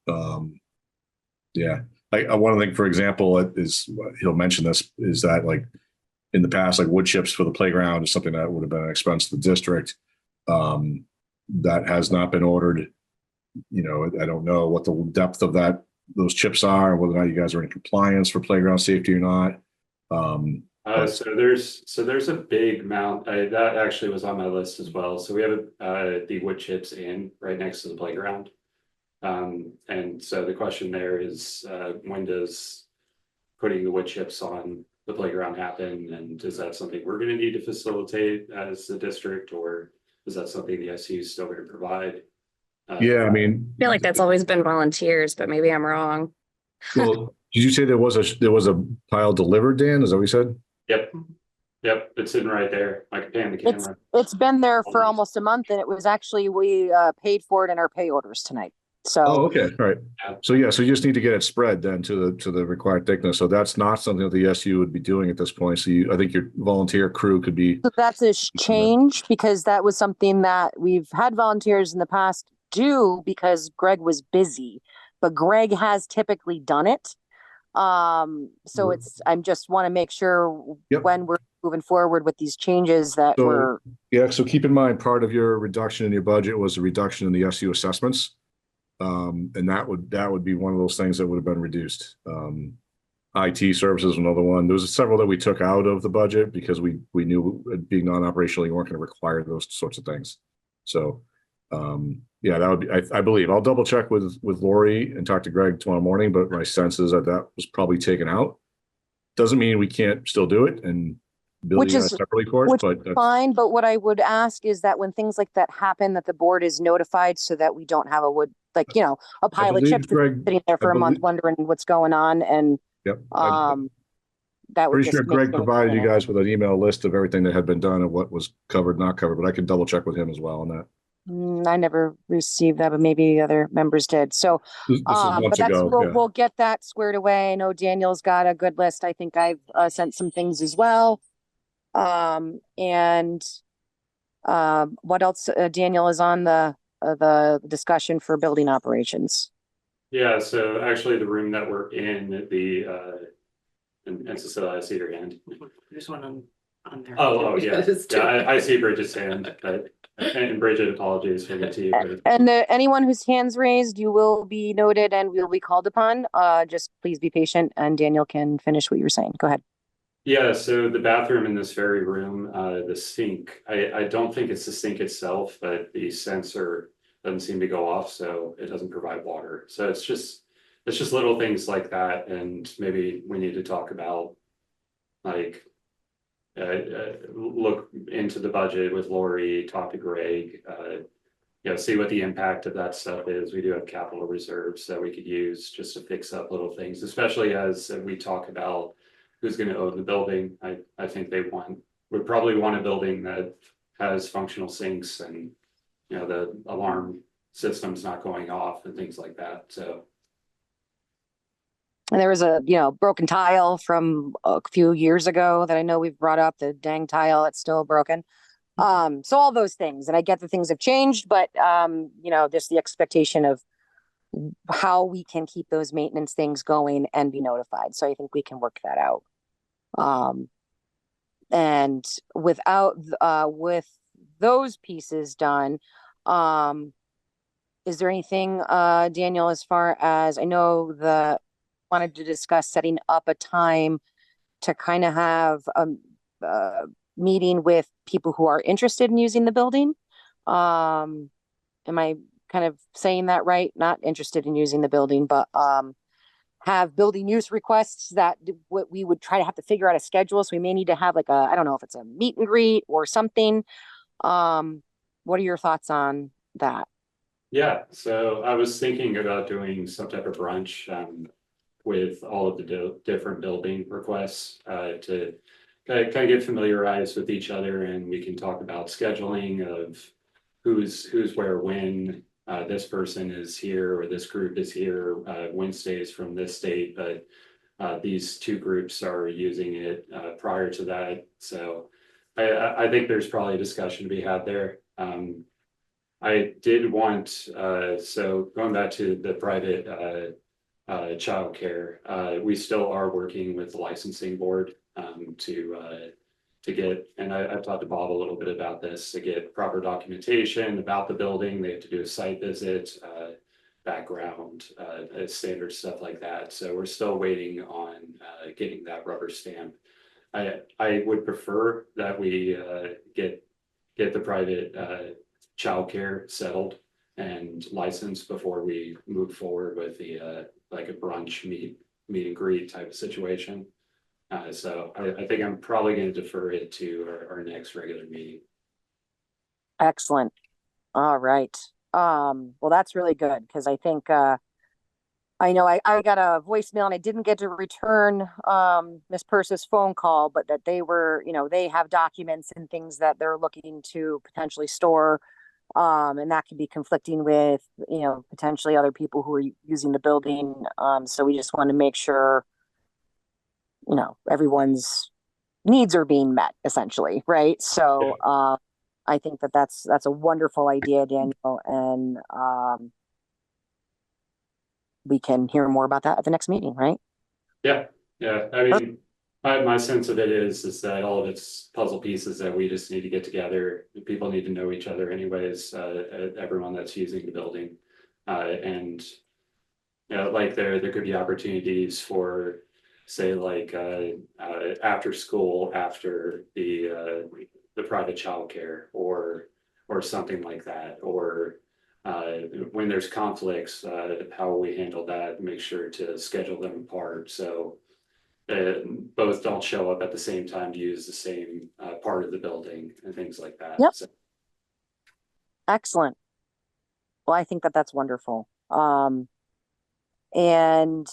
One thing, for example, is he'll mention this, is that like in the past, like wood chips for the playground is something that would have been an expense to the district. That has not been ordered. I don't know what the depth of those chips are, whether or not you guys are in compliance for playground safety or not. So there's a big amount that actually was on my list as well. So we have the wood chips right next to the playground. And so the question there is, when does putting the wood chips on the playground happen? And is that something we're going to need to facilitate as the district, or is that something the SU is still going to provide? I I feel like that's always been volunteers, but maybe I'm wrong. Well, did you say there was a pile delivered, Dan? Is that what you said? Yep, it's sitting right there. I can pan the camera. It's been there for almost a month, and it was actually, we paid for it in our pay orders tonight. So okay, all right. So you just need to get it spread then to the required thickness. So that's not something that the SU would be doing at this point. So I think your volunteer crew could be. So that's a change, because that was something that we've had volunteers in the past do because Greg was busy, but Greg has typically done it. So I'm just want to make sure when we're moving forward with these changes that so keep in mind, part of your reduction in your budget was a reduction in the SU assessments. And that would be one of those things that would have been reduced. IT services, another one. There was several that we took out of the budget because we knew being non-operational, you weren't going to require those sorts of things. So, that would be, I believe. I'll double check with Lori and talk to Greg tomorrow morning, but my sense is that was probably taken out. Doesn't mean we can't still do it and bill you guys separately for it, but that's fine. But what I would ask is that when things like that happen, that the board is notified so that we don't have a pile of chips sitting there for a month wondering what's going on. And that would pretty sure Greg provided you guys with an email list of everything that had been done and what was covered, not covered, but I can double check with him as well on that. I never received that, but maybe other members did. So, we'll get that squared away. I know Daniel's got a good list. I think I've sent some things as well. What else? Daniel is on the discussion for building operations. Yeah. So actually, the room that we're in, and Cecilia, I see your hand. There's one on there. Oh yeah. I see Bridget's hand. And Bridget, apologies for the to you. And anyone whose hands raised, you will be noted and will be called upon. Just please be patient, and Daniel can finish what you were saying. Go ahead. Yeah, so the bathroom in this very room, the sink, I don't think it's the sink itself, but the sensor doesn't seem to go off, so it doesn't provide water. So it's just little things like that, and maybe we need to talk about look into the budget with Lori, talk to Greg, see what the impact of that stuff is. We do have capital reserves that we could use just to fix up little things, especially as we talk about who's going to own the building. I think would probably want a building that has functional sinks and, the alarm system's not going off and things like that. So. And there was a, broken tile from a few years ago that I know we've brought up, the dang tile, it's still broken. So all those things, and I get that things have changed, but, just the expectation of how we can keep those maintenance things going and be notified. So I think we can work that out. And with those pieces done, is there anything, Daniel, as far as I know, wanted to discuss setting up a time to kind of have a meeting with people who are interested in using the building. Am I kind of saying that right? Not interested in using the building, but have building use requests that we would try to have to figure out a schedule. So we may need to have like I don't know if it's a meet and greet or something. What are your thoughts on that? Yeah, so I was thinking about doing some type of brunch with all of the different building requests to kind of get familiarized with each other, and we can talk about scheduling of who's where when. This person is here or this group is here Wednesdays from this date, but these two groups are using it prior to that. So I think there's probably a discussion to be had there. I did want, so going back to the private childcare, we still are working with the licensing board to get, and I've talked to Bob a little bit about this, to get proper documentation about the building. They have to do a site visit, background, standard stuff like that. So we're still waiting on getting that rubber stamp. I would prefer that we get the private childcare settled and licensed before we move forward with the like a brunch meet and greet type of situation. So I think I'm probably going to defer it to our next regular meeting. Excellent. All right. Well, that's really good because I think I know I got a voicemail and I didn't get to return Miss Purse's phone call, but that they were, they have documents and things that they're looking to potentially store. And that could be conflicting with, potentially other people who are using the building. So we just want to make sure, everyone's needs are being met essentially. Right. So, I think that's a wonderful idea, Daniel. And, we can hear more about that at the next meeting, right? Yeah. Yeah. I mean, my sense of it is that all of it's puzzle pieces that we just need to get together. People need to know each other anyways, everyone that's using the building. And like there could be opportunities for, say, like after school, after the private childcare or something like that, or when there's conflicts, how we handle that, make sure to schedule them apart. So both don't show up at the same time to use the same part of the building and things like that. Yep. So. Excellent. Well, I think that's wonderful. And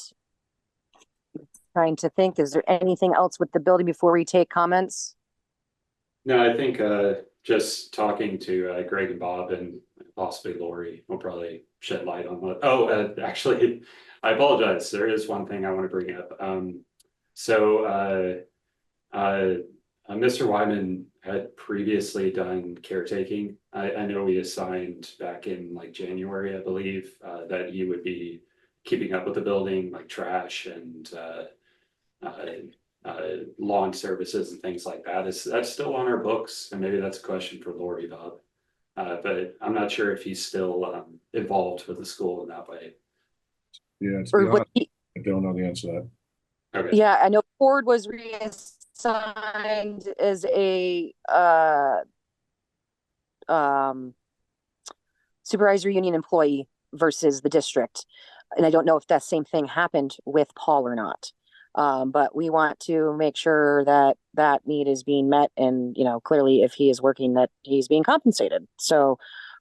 trying to think, is there anything else with the building before we take comments? No, I think just talking to Greg and Bob and possibly Lori will probably shed light on what. Oh, actually, I apologize. There is one thing I want to bring up. So Mr. Wyman had previously done caretaking. I know he assigned back in like January, I believe, that he would be keeping up with the building, like trash and lawn services and things like that. That's still on our books, and maybe that's a question for Lori, Bob. But I'm not sure if he's still involved with the school in that way. Yeah, to be honest, I don't know the answer to that. Okay. Yeah, I know Ford was reassigned as a supervisory union employee versus the district. And I don't know if that same thing happened with Paul or not. But we want to make sure that need is being met, and clearly if he is working, that he's being compensated. So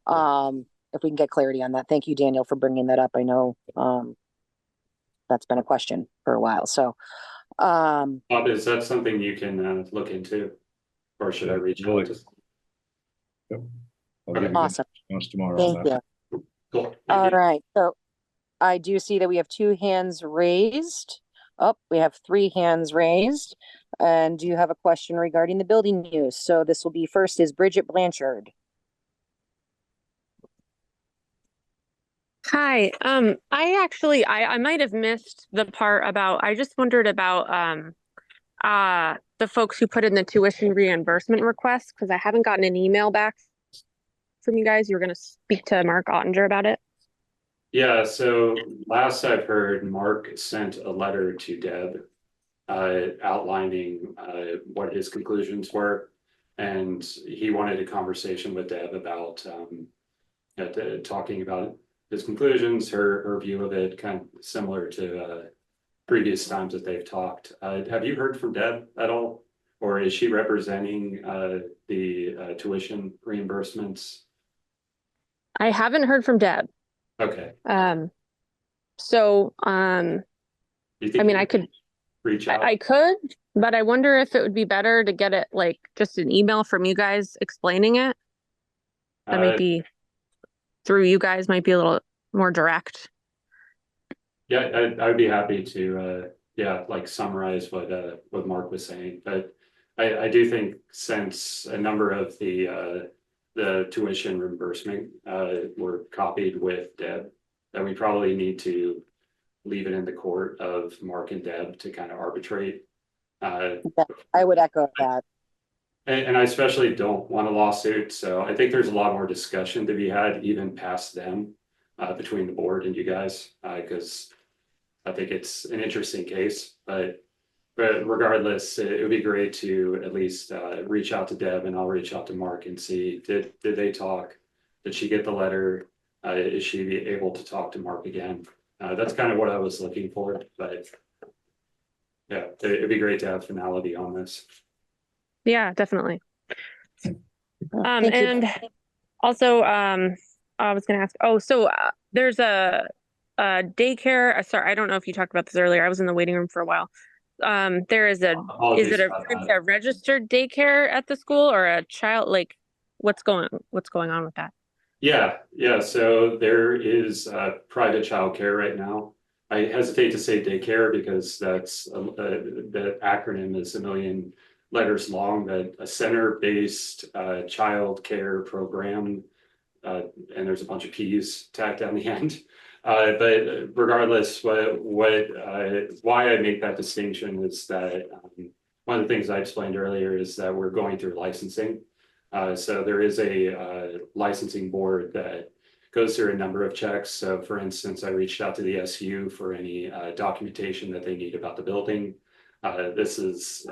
if we can get clarity on that. Thank you, Daniel, for bringing that up. I know that's been a question for a while. So Bob, is that something you can look into, or should I reach out to? Yep. I'll give you awesome. tomorrow Thank on that. you. Cool. All Thank you. right, so I do see that we have 2 hands raised. Oh, we have 3 hands raised. And do you have a question regarding the building use? So this will be first is Bridget Blanchard. Hi, I might have missed the part about, I just wondered about the folks who put in the tuition reimbursement request, because I haven't gotten an email back from you guys. You were going to speak to Mark Ottinger about it. Yeah, so last I've heard, Mark sent a letter to Deb outlining what his conclusions were. And he wanted a conversation with Deb about talking about his conclusions, her view of it, kind of similar to previous times that they've talked. Have you heard from Deb at all? Or is she representing the tuition reimbursements? I haven't heard from Deb. Okay. So, Do you think I mean, I could reach out? I could, but I wonder if it would be better to get it like just an email from you guys explaining it. That might be through you guys, might be a little more direct. Yeah, I would be happy to like summarize what Mark was saying, but I do think since a number of the tuition reimbursement were copied with Deb, that we probably need to leave it in the court of Mark and Deb to kind of arbitrate. I would echo that. And I especially don't want a lawsuit, so I think there's a lot more discussion to be had even past them between the board and you guys, because I think it's an interesting case, but regardless, it would be great to at least reach out to Deb, and I'll reach out to Mark and see, did they talk? Did she get the letter? Is she able to talk to Mark again? That's kind of what I was looking for, but yeah, it'd be great to have finality on this. Yeah, definitely. Thank you. And also, I was going to ask, so there's a daycare. Sorry, I don't know if you talked about this earlier. I was in the waiting room for a while. There is is it a registered daycare at the school, or a child, like what's going on with that? Yeah. So there is private childcare right now. I hesitate to say daycare because that's the acronym is a million letters long, but a center-based child care program, and there's a bunch of P's tacked on the end. But regardless, why I make that distinction is that one of the things I explained earlier is that we're going through licensing. So there is a licensing board that goes through a number of checks. So for instance, I reached out to the SU for any documentation that they need about the building. This is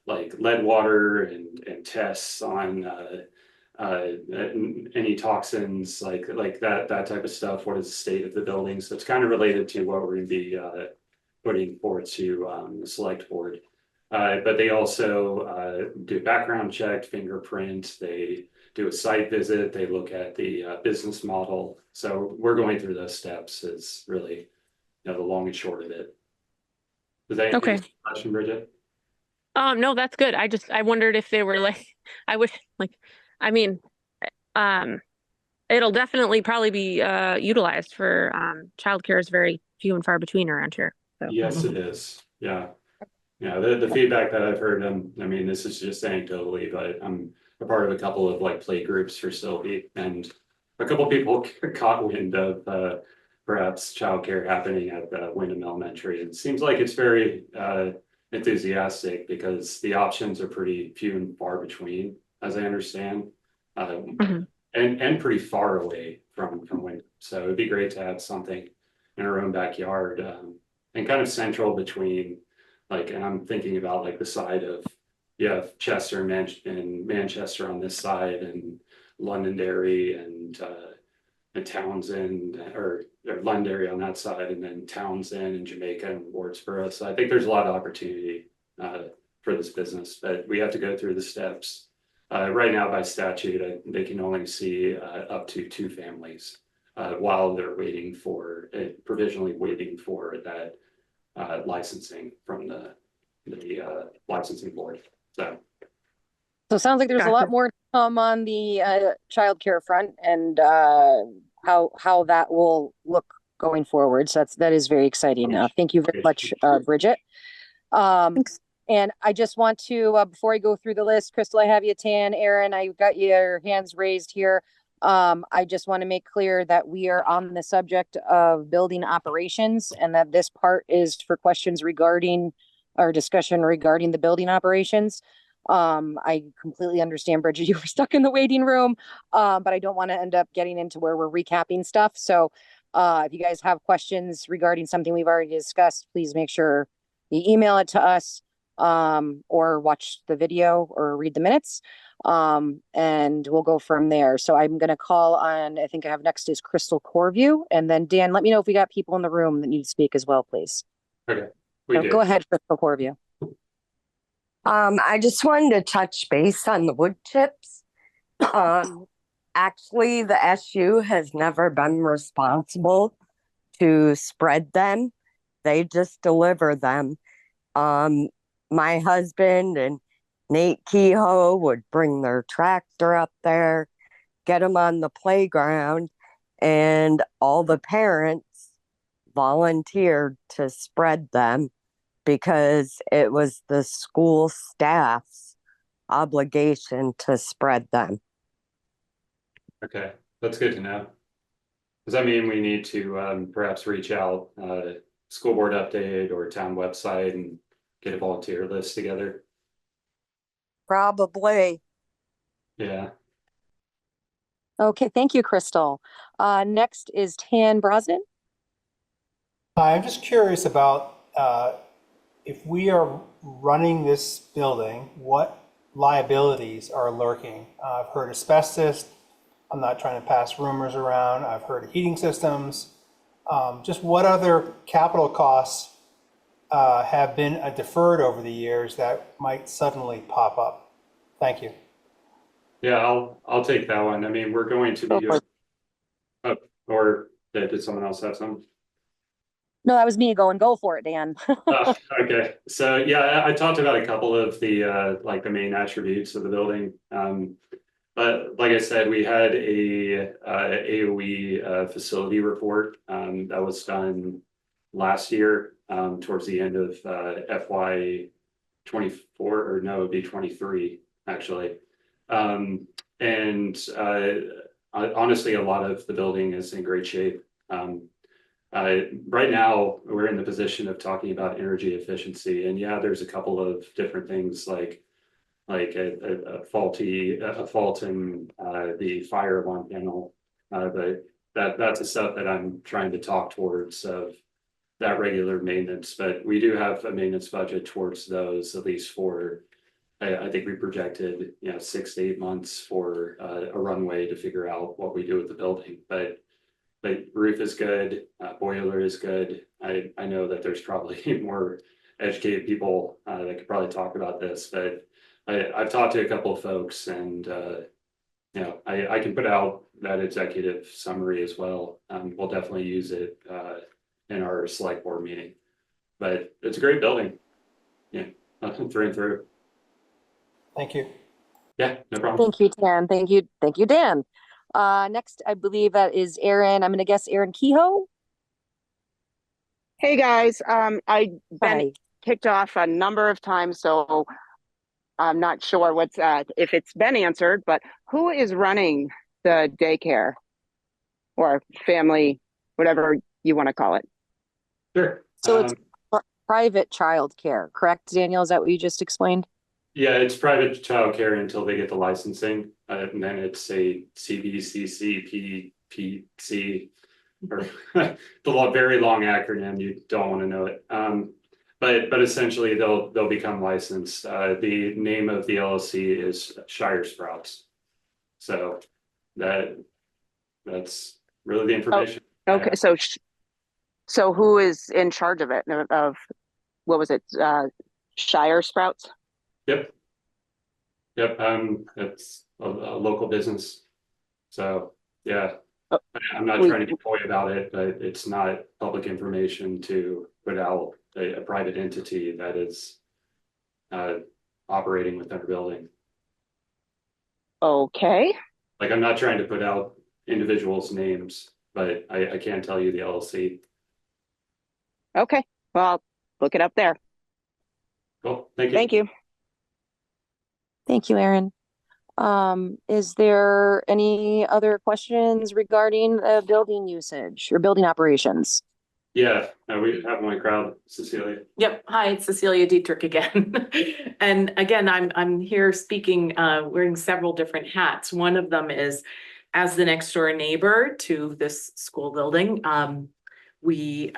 like lead water and tests on any toxins, like that type of stuff. What is the state of the building? So it's kind of related to what we're going to be putting forward to the select board. But they also do background check, fingerprint, they do a site visit, they look at the business model. So we're going through those steps is really the long and short of it. Does that answer your question, Bridget? No, that's good. I wondered if they were like, it'll definitely probably be utilized for childcare is very few and far between around here. So. Yes, it is. Yeah. The feedback that I've heard, I mean, this is just anecdotally, but I'm a part of a couple of like play groups for Sylvie, and a couple of people caught wind of perhaps childcare happening at Windham Elementary. It seems like it's very enthusiastic because the options are pretty few and far between, as I understand, and pretty far away from Windham. So it'd be great to have something in our own backyard and kind of central between. Like, and I'm thinking about like the side of, you have Chester and Manchester on this side, and Londonderry and Townsend, or Londonderry on that side, and then Townsend and Jamaica and Wardsboro. So I think there's a lot of opportunity for this business, but we have to go through the steps. Right now, by statute, they can only see up to 2 families while they're waiting for, provisionally waiting for that licensing from the licensing board. So it sounds like there's a lot more to come on the childcare front, and how that will look going forward. So that is very exciting. Thank you very much, Bridget. And I just want to, before I go through the list, Crystal, I have you, Tan, Aaron, I got your hands raised here. I just want to make clear that we are on the subject of building operations and that this part is for questions regarding our discussion regarding the building operations. I completely understand, Bridget, you were stuck in the waiting room, but I don't want to end up getting into where we're recapping stuff. So if you guys have questions regarding something we've already discussed, please make sure you email it to us or watch the video or read the minutes. And we'll go from there. So I'm going to call on, I think I have next is Crystal Corview. And then Dan, let me know if we got people in the room that need to speak as well, please. Okay. Go ahead, Crystal Corview. I just wanted to touch base on the wood chips. Actually, the SU has never been responsible to spread them. They just deliver them. My husband and Nate Kehoe would bring their tractor up there, get them on the playground, and all the parents volunteered to spread them because it was the school staff's obligation to spread them. Okay, that's good to know. Does that mean we need to perhaps reach out, school board update or town website and get a volunteer list together? Probably. Yeah. Okay, thank you, Crystal. Next is Tan Brosnan. Hi, I'm just curious about if we are running this building, what liabilities are lurking? I've heard asbestos. I'm not trying to pass rumors around. I've heard heating systems. Just what other capital costs have been deferred over the years that might suddenly pop up? Thank you. Yeah, I'll take that one. I mean, we're going to be doing, or did someone else have some? No, that was me going, go for it, Dan. Okay, so yeah, I talked about a couple of the like the main attributes of the building. But like I said, we had a AOE facility report that was done last year towards the end of FY 24, or no, it'd be 23 actually. Honestly, a lot of the building is in great shape. Right now, we're in the position of talking about energy efficiency, and yeah, there's a couple of different things like a fault in the fire alarm panel, but that's the stuff that I'm trying to talk towards of that regular maintenance. But we do have a maintenance budget towards those, at least for I think we projected 6 to 8 months for a runway to figure out what we do with the building. But roof is good, boiler is good. I know that there's probably more educated people that could probably talk about this, but I've talked to a couple of folks, and I can put out that executive summary as well. We'll definitely use it in our select board meeting. But it's a great building, through and through. Thank you. Yeah, no problem. Thank you, Tan. Thank you, Dan. Next, I believe that is Aaron. I'm going to guess Aaron Kehoe. Hey guys, I've been kicked off a number of times, so I'm not sure what's if it's been answered, but who is running the daycare or family, whatever you want to call it? Sure. So it's private childcare, correct, Daniel? Is that what you just explained? Yeah, it's private childcare until they get the licensing, and then it's a CBCC PPC, or the very long acronym. You don't want to know it. But essentially they'll become licensed. The name of the LLC is Shire Sprouts. So that's really the information. Oh, okay, so who is in charge of it? Of what was it? Shire Sprouts? Yep. It's a local business. So yeah, I'm not trying to be coy about it, but it's not public information to put out a private entity that is operating within a building. Okay. Like, I'm not trying to put out individuals' names, but I can tell you the LLC. Okay, well, look it up there. Cool, thank you. Thank you. Thank you, Aaron. Is there any other questions regarding building usage or building operations? Yeah, we have one crowd, Cecilia. Yep. Hi, it's Cecilia Dietrich again. And again, I'm here speaking, wearing several different hats. One of them is as the next door neighbor to this school building. We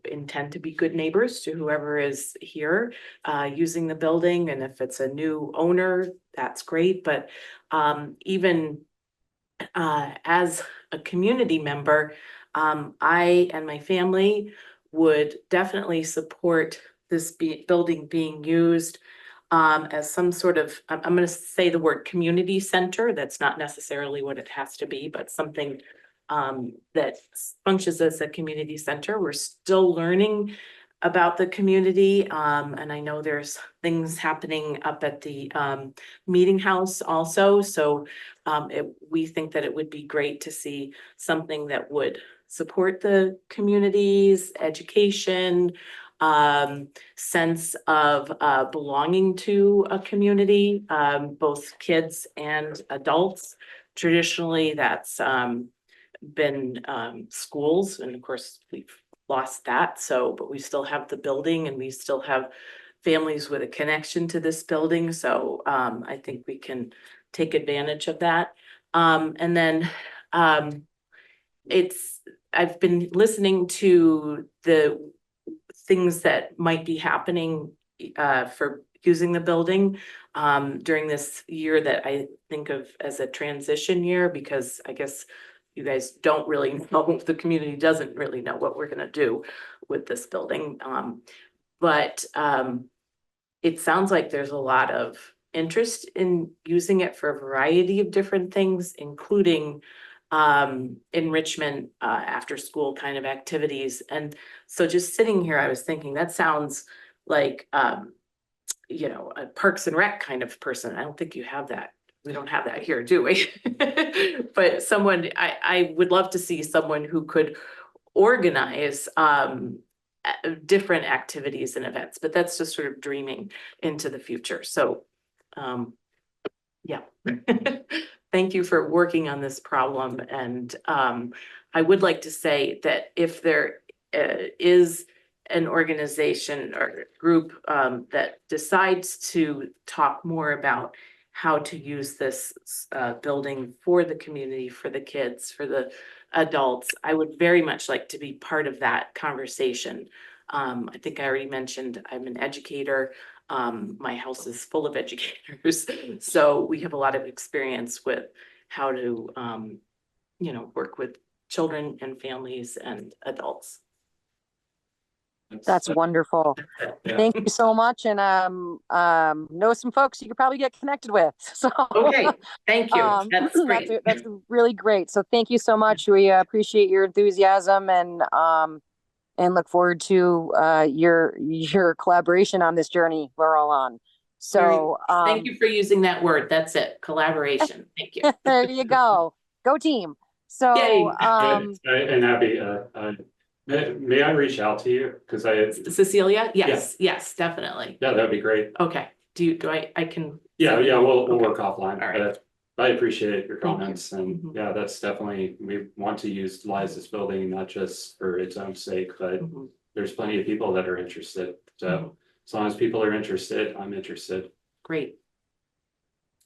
intend to be good neighbors to whoever is here using the building. And if it's a new owner, that's great. But even as a community member, I and my family would definitely support this building being used as some sort of, I'm going to say the word community center. That's not necessarily what it has to be, but something that functions as a community center. We're still learning about the community. And I know there's things happening up at the meeting house also. So we think that it would be great to see something that would support the community's education, sense of belonging to a community, both kids and adults. Traditionally, that's been schools, and of course we've lost that. So, but we still have the building and we still have families with a connection to this building. So I think we can take advantage of that. And then I've been listening to the things that might be happening for using the building during this year that I think of as a transition year, because I guess you guys don't really know, the community doesn't really know what we're going to do with this building. But it sounds like there's a lot of interest in using it for a variety of different things, including enrichment, after school kind of activities. And so just sitting here, I was thinking that sounds like, you know, a Parks and Rec kind of person. I don't think you have that. We don't have that here, do we? But someone, I would love to see someone who could organize different activities and events, but that's just sort of dreaming into the future. So yeah, thank you for working on this problem. And I would like to say that if there is an organization or group that decides to talk more about how to use this building for the community, for the kids, for the adults, I would very much like to be part of that conversation. I think I already mentioned I'm an educator. My house is full of educators, so we have a lot of experience with how to, you know, work with children and families and adults. That's wonderful. Yeah. Thank you so much. And know some folks you could probably get connected with. So Okay, thank you. That's great. That's really great. So thank you so much. We appreciate your enthusiasm and look forward to your collaboration on this journey we're all on. So thank you for using that word. That's it. Collaboration. Thank you. There you go. Go team. So and Abby, may I reach out to you? Because Cecilia? Yes, yes, definitely. Yeah, that'd be great. Okay. Do I can? Yeah, we'll work offline. All right. I appreciate your comments, you. and yeah, that's definitely, we want to utilize this building, not just for its own sake, but there's plenty of people that are interested. So as long as people are interested, I'm interested. Great.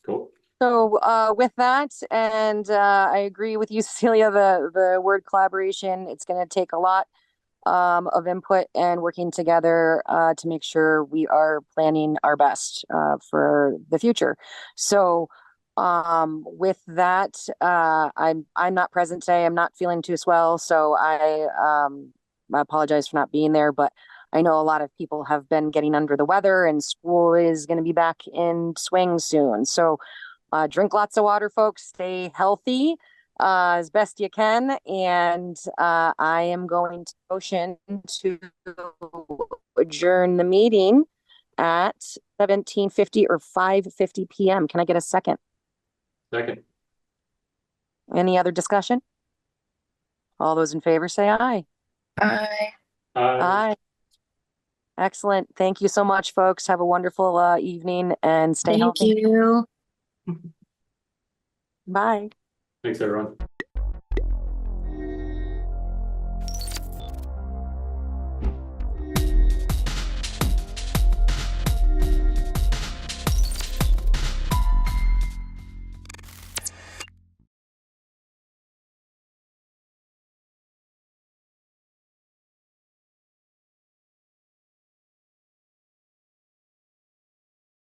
Cool. So with that, and I agree with you, Cecilia, the word collaboration, it's going to take a lot of input and working together to make sure we are planning our best for the future. So with that, I'm not present today. I'm not feeling too swell, so I apologize for not being there, but I know a lot of people have been getting under the weather and school is going to be back in swing soon. So drink lots of water, folks. Stay healthy as best you can. And I am going to motion to adjourn the meeting at 17:50 or 5:50 p.m. Can I get a second? Second. Any other discussion? All those in favor say aye. Aye. Aye. Excellent. Thank you so much, folks. Have a wonderful evening and stay Thank healthy. you. Bye. Thanks, everyone.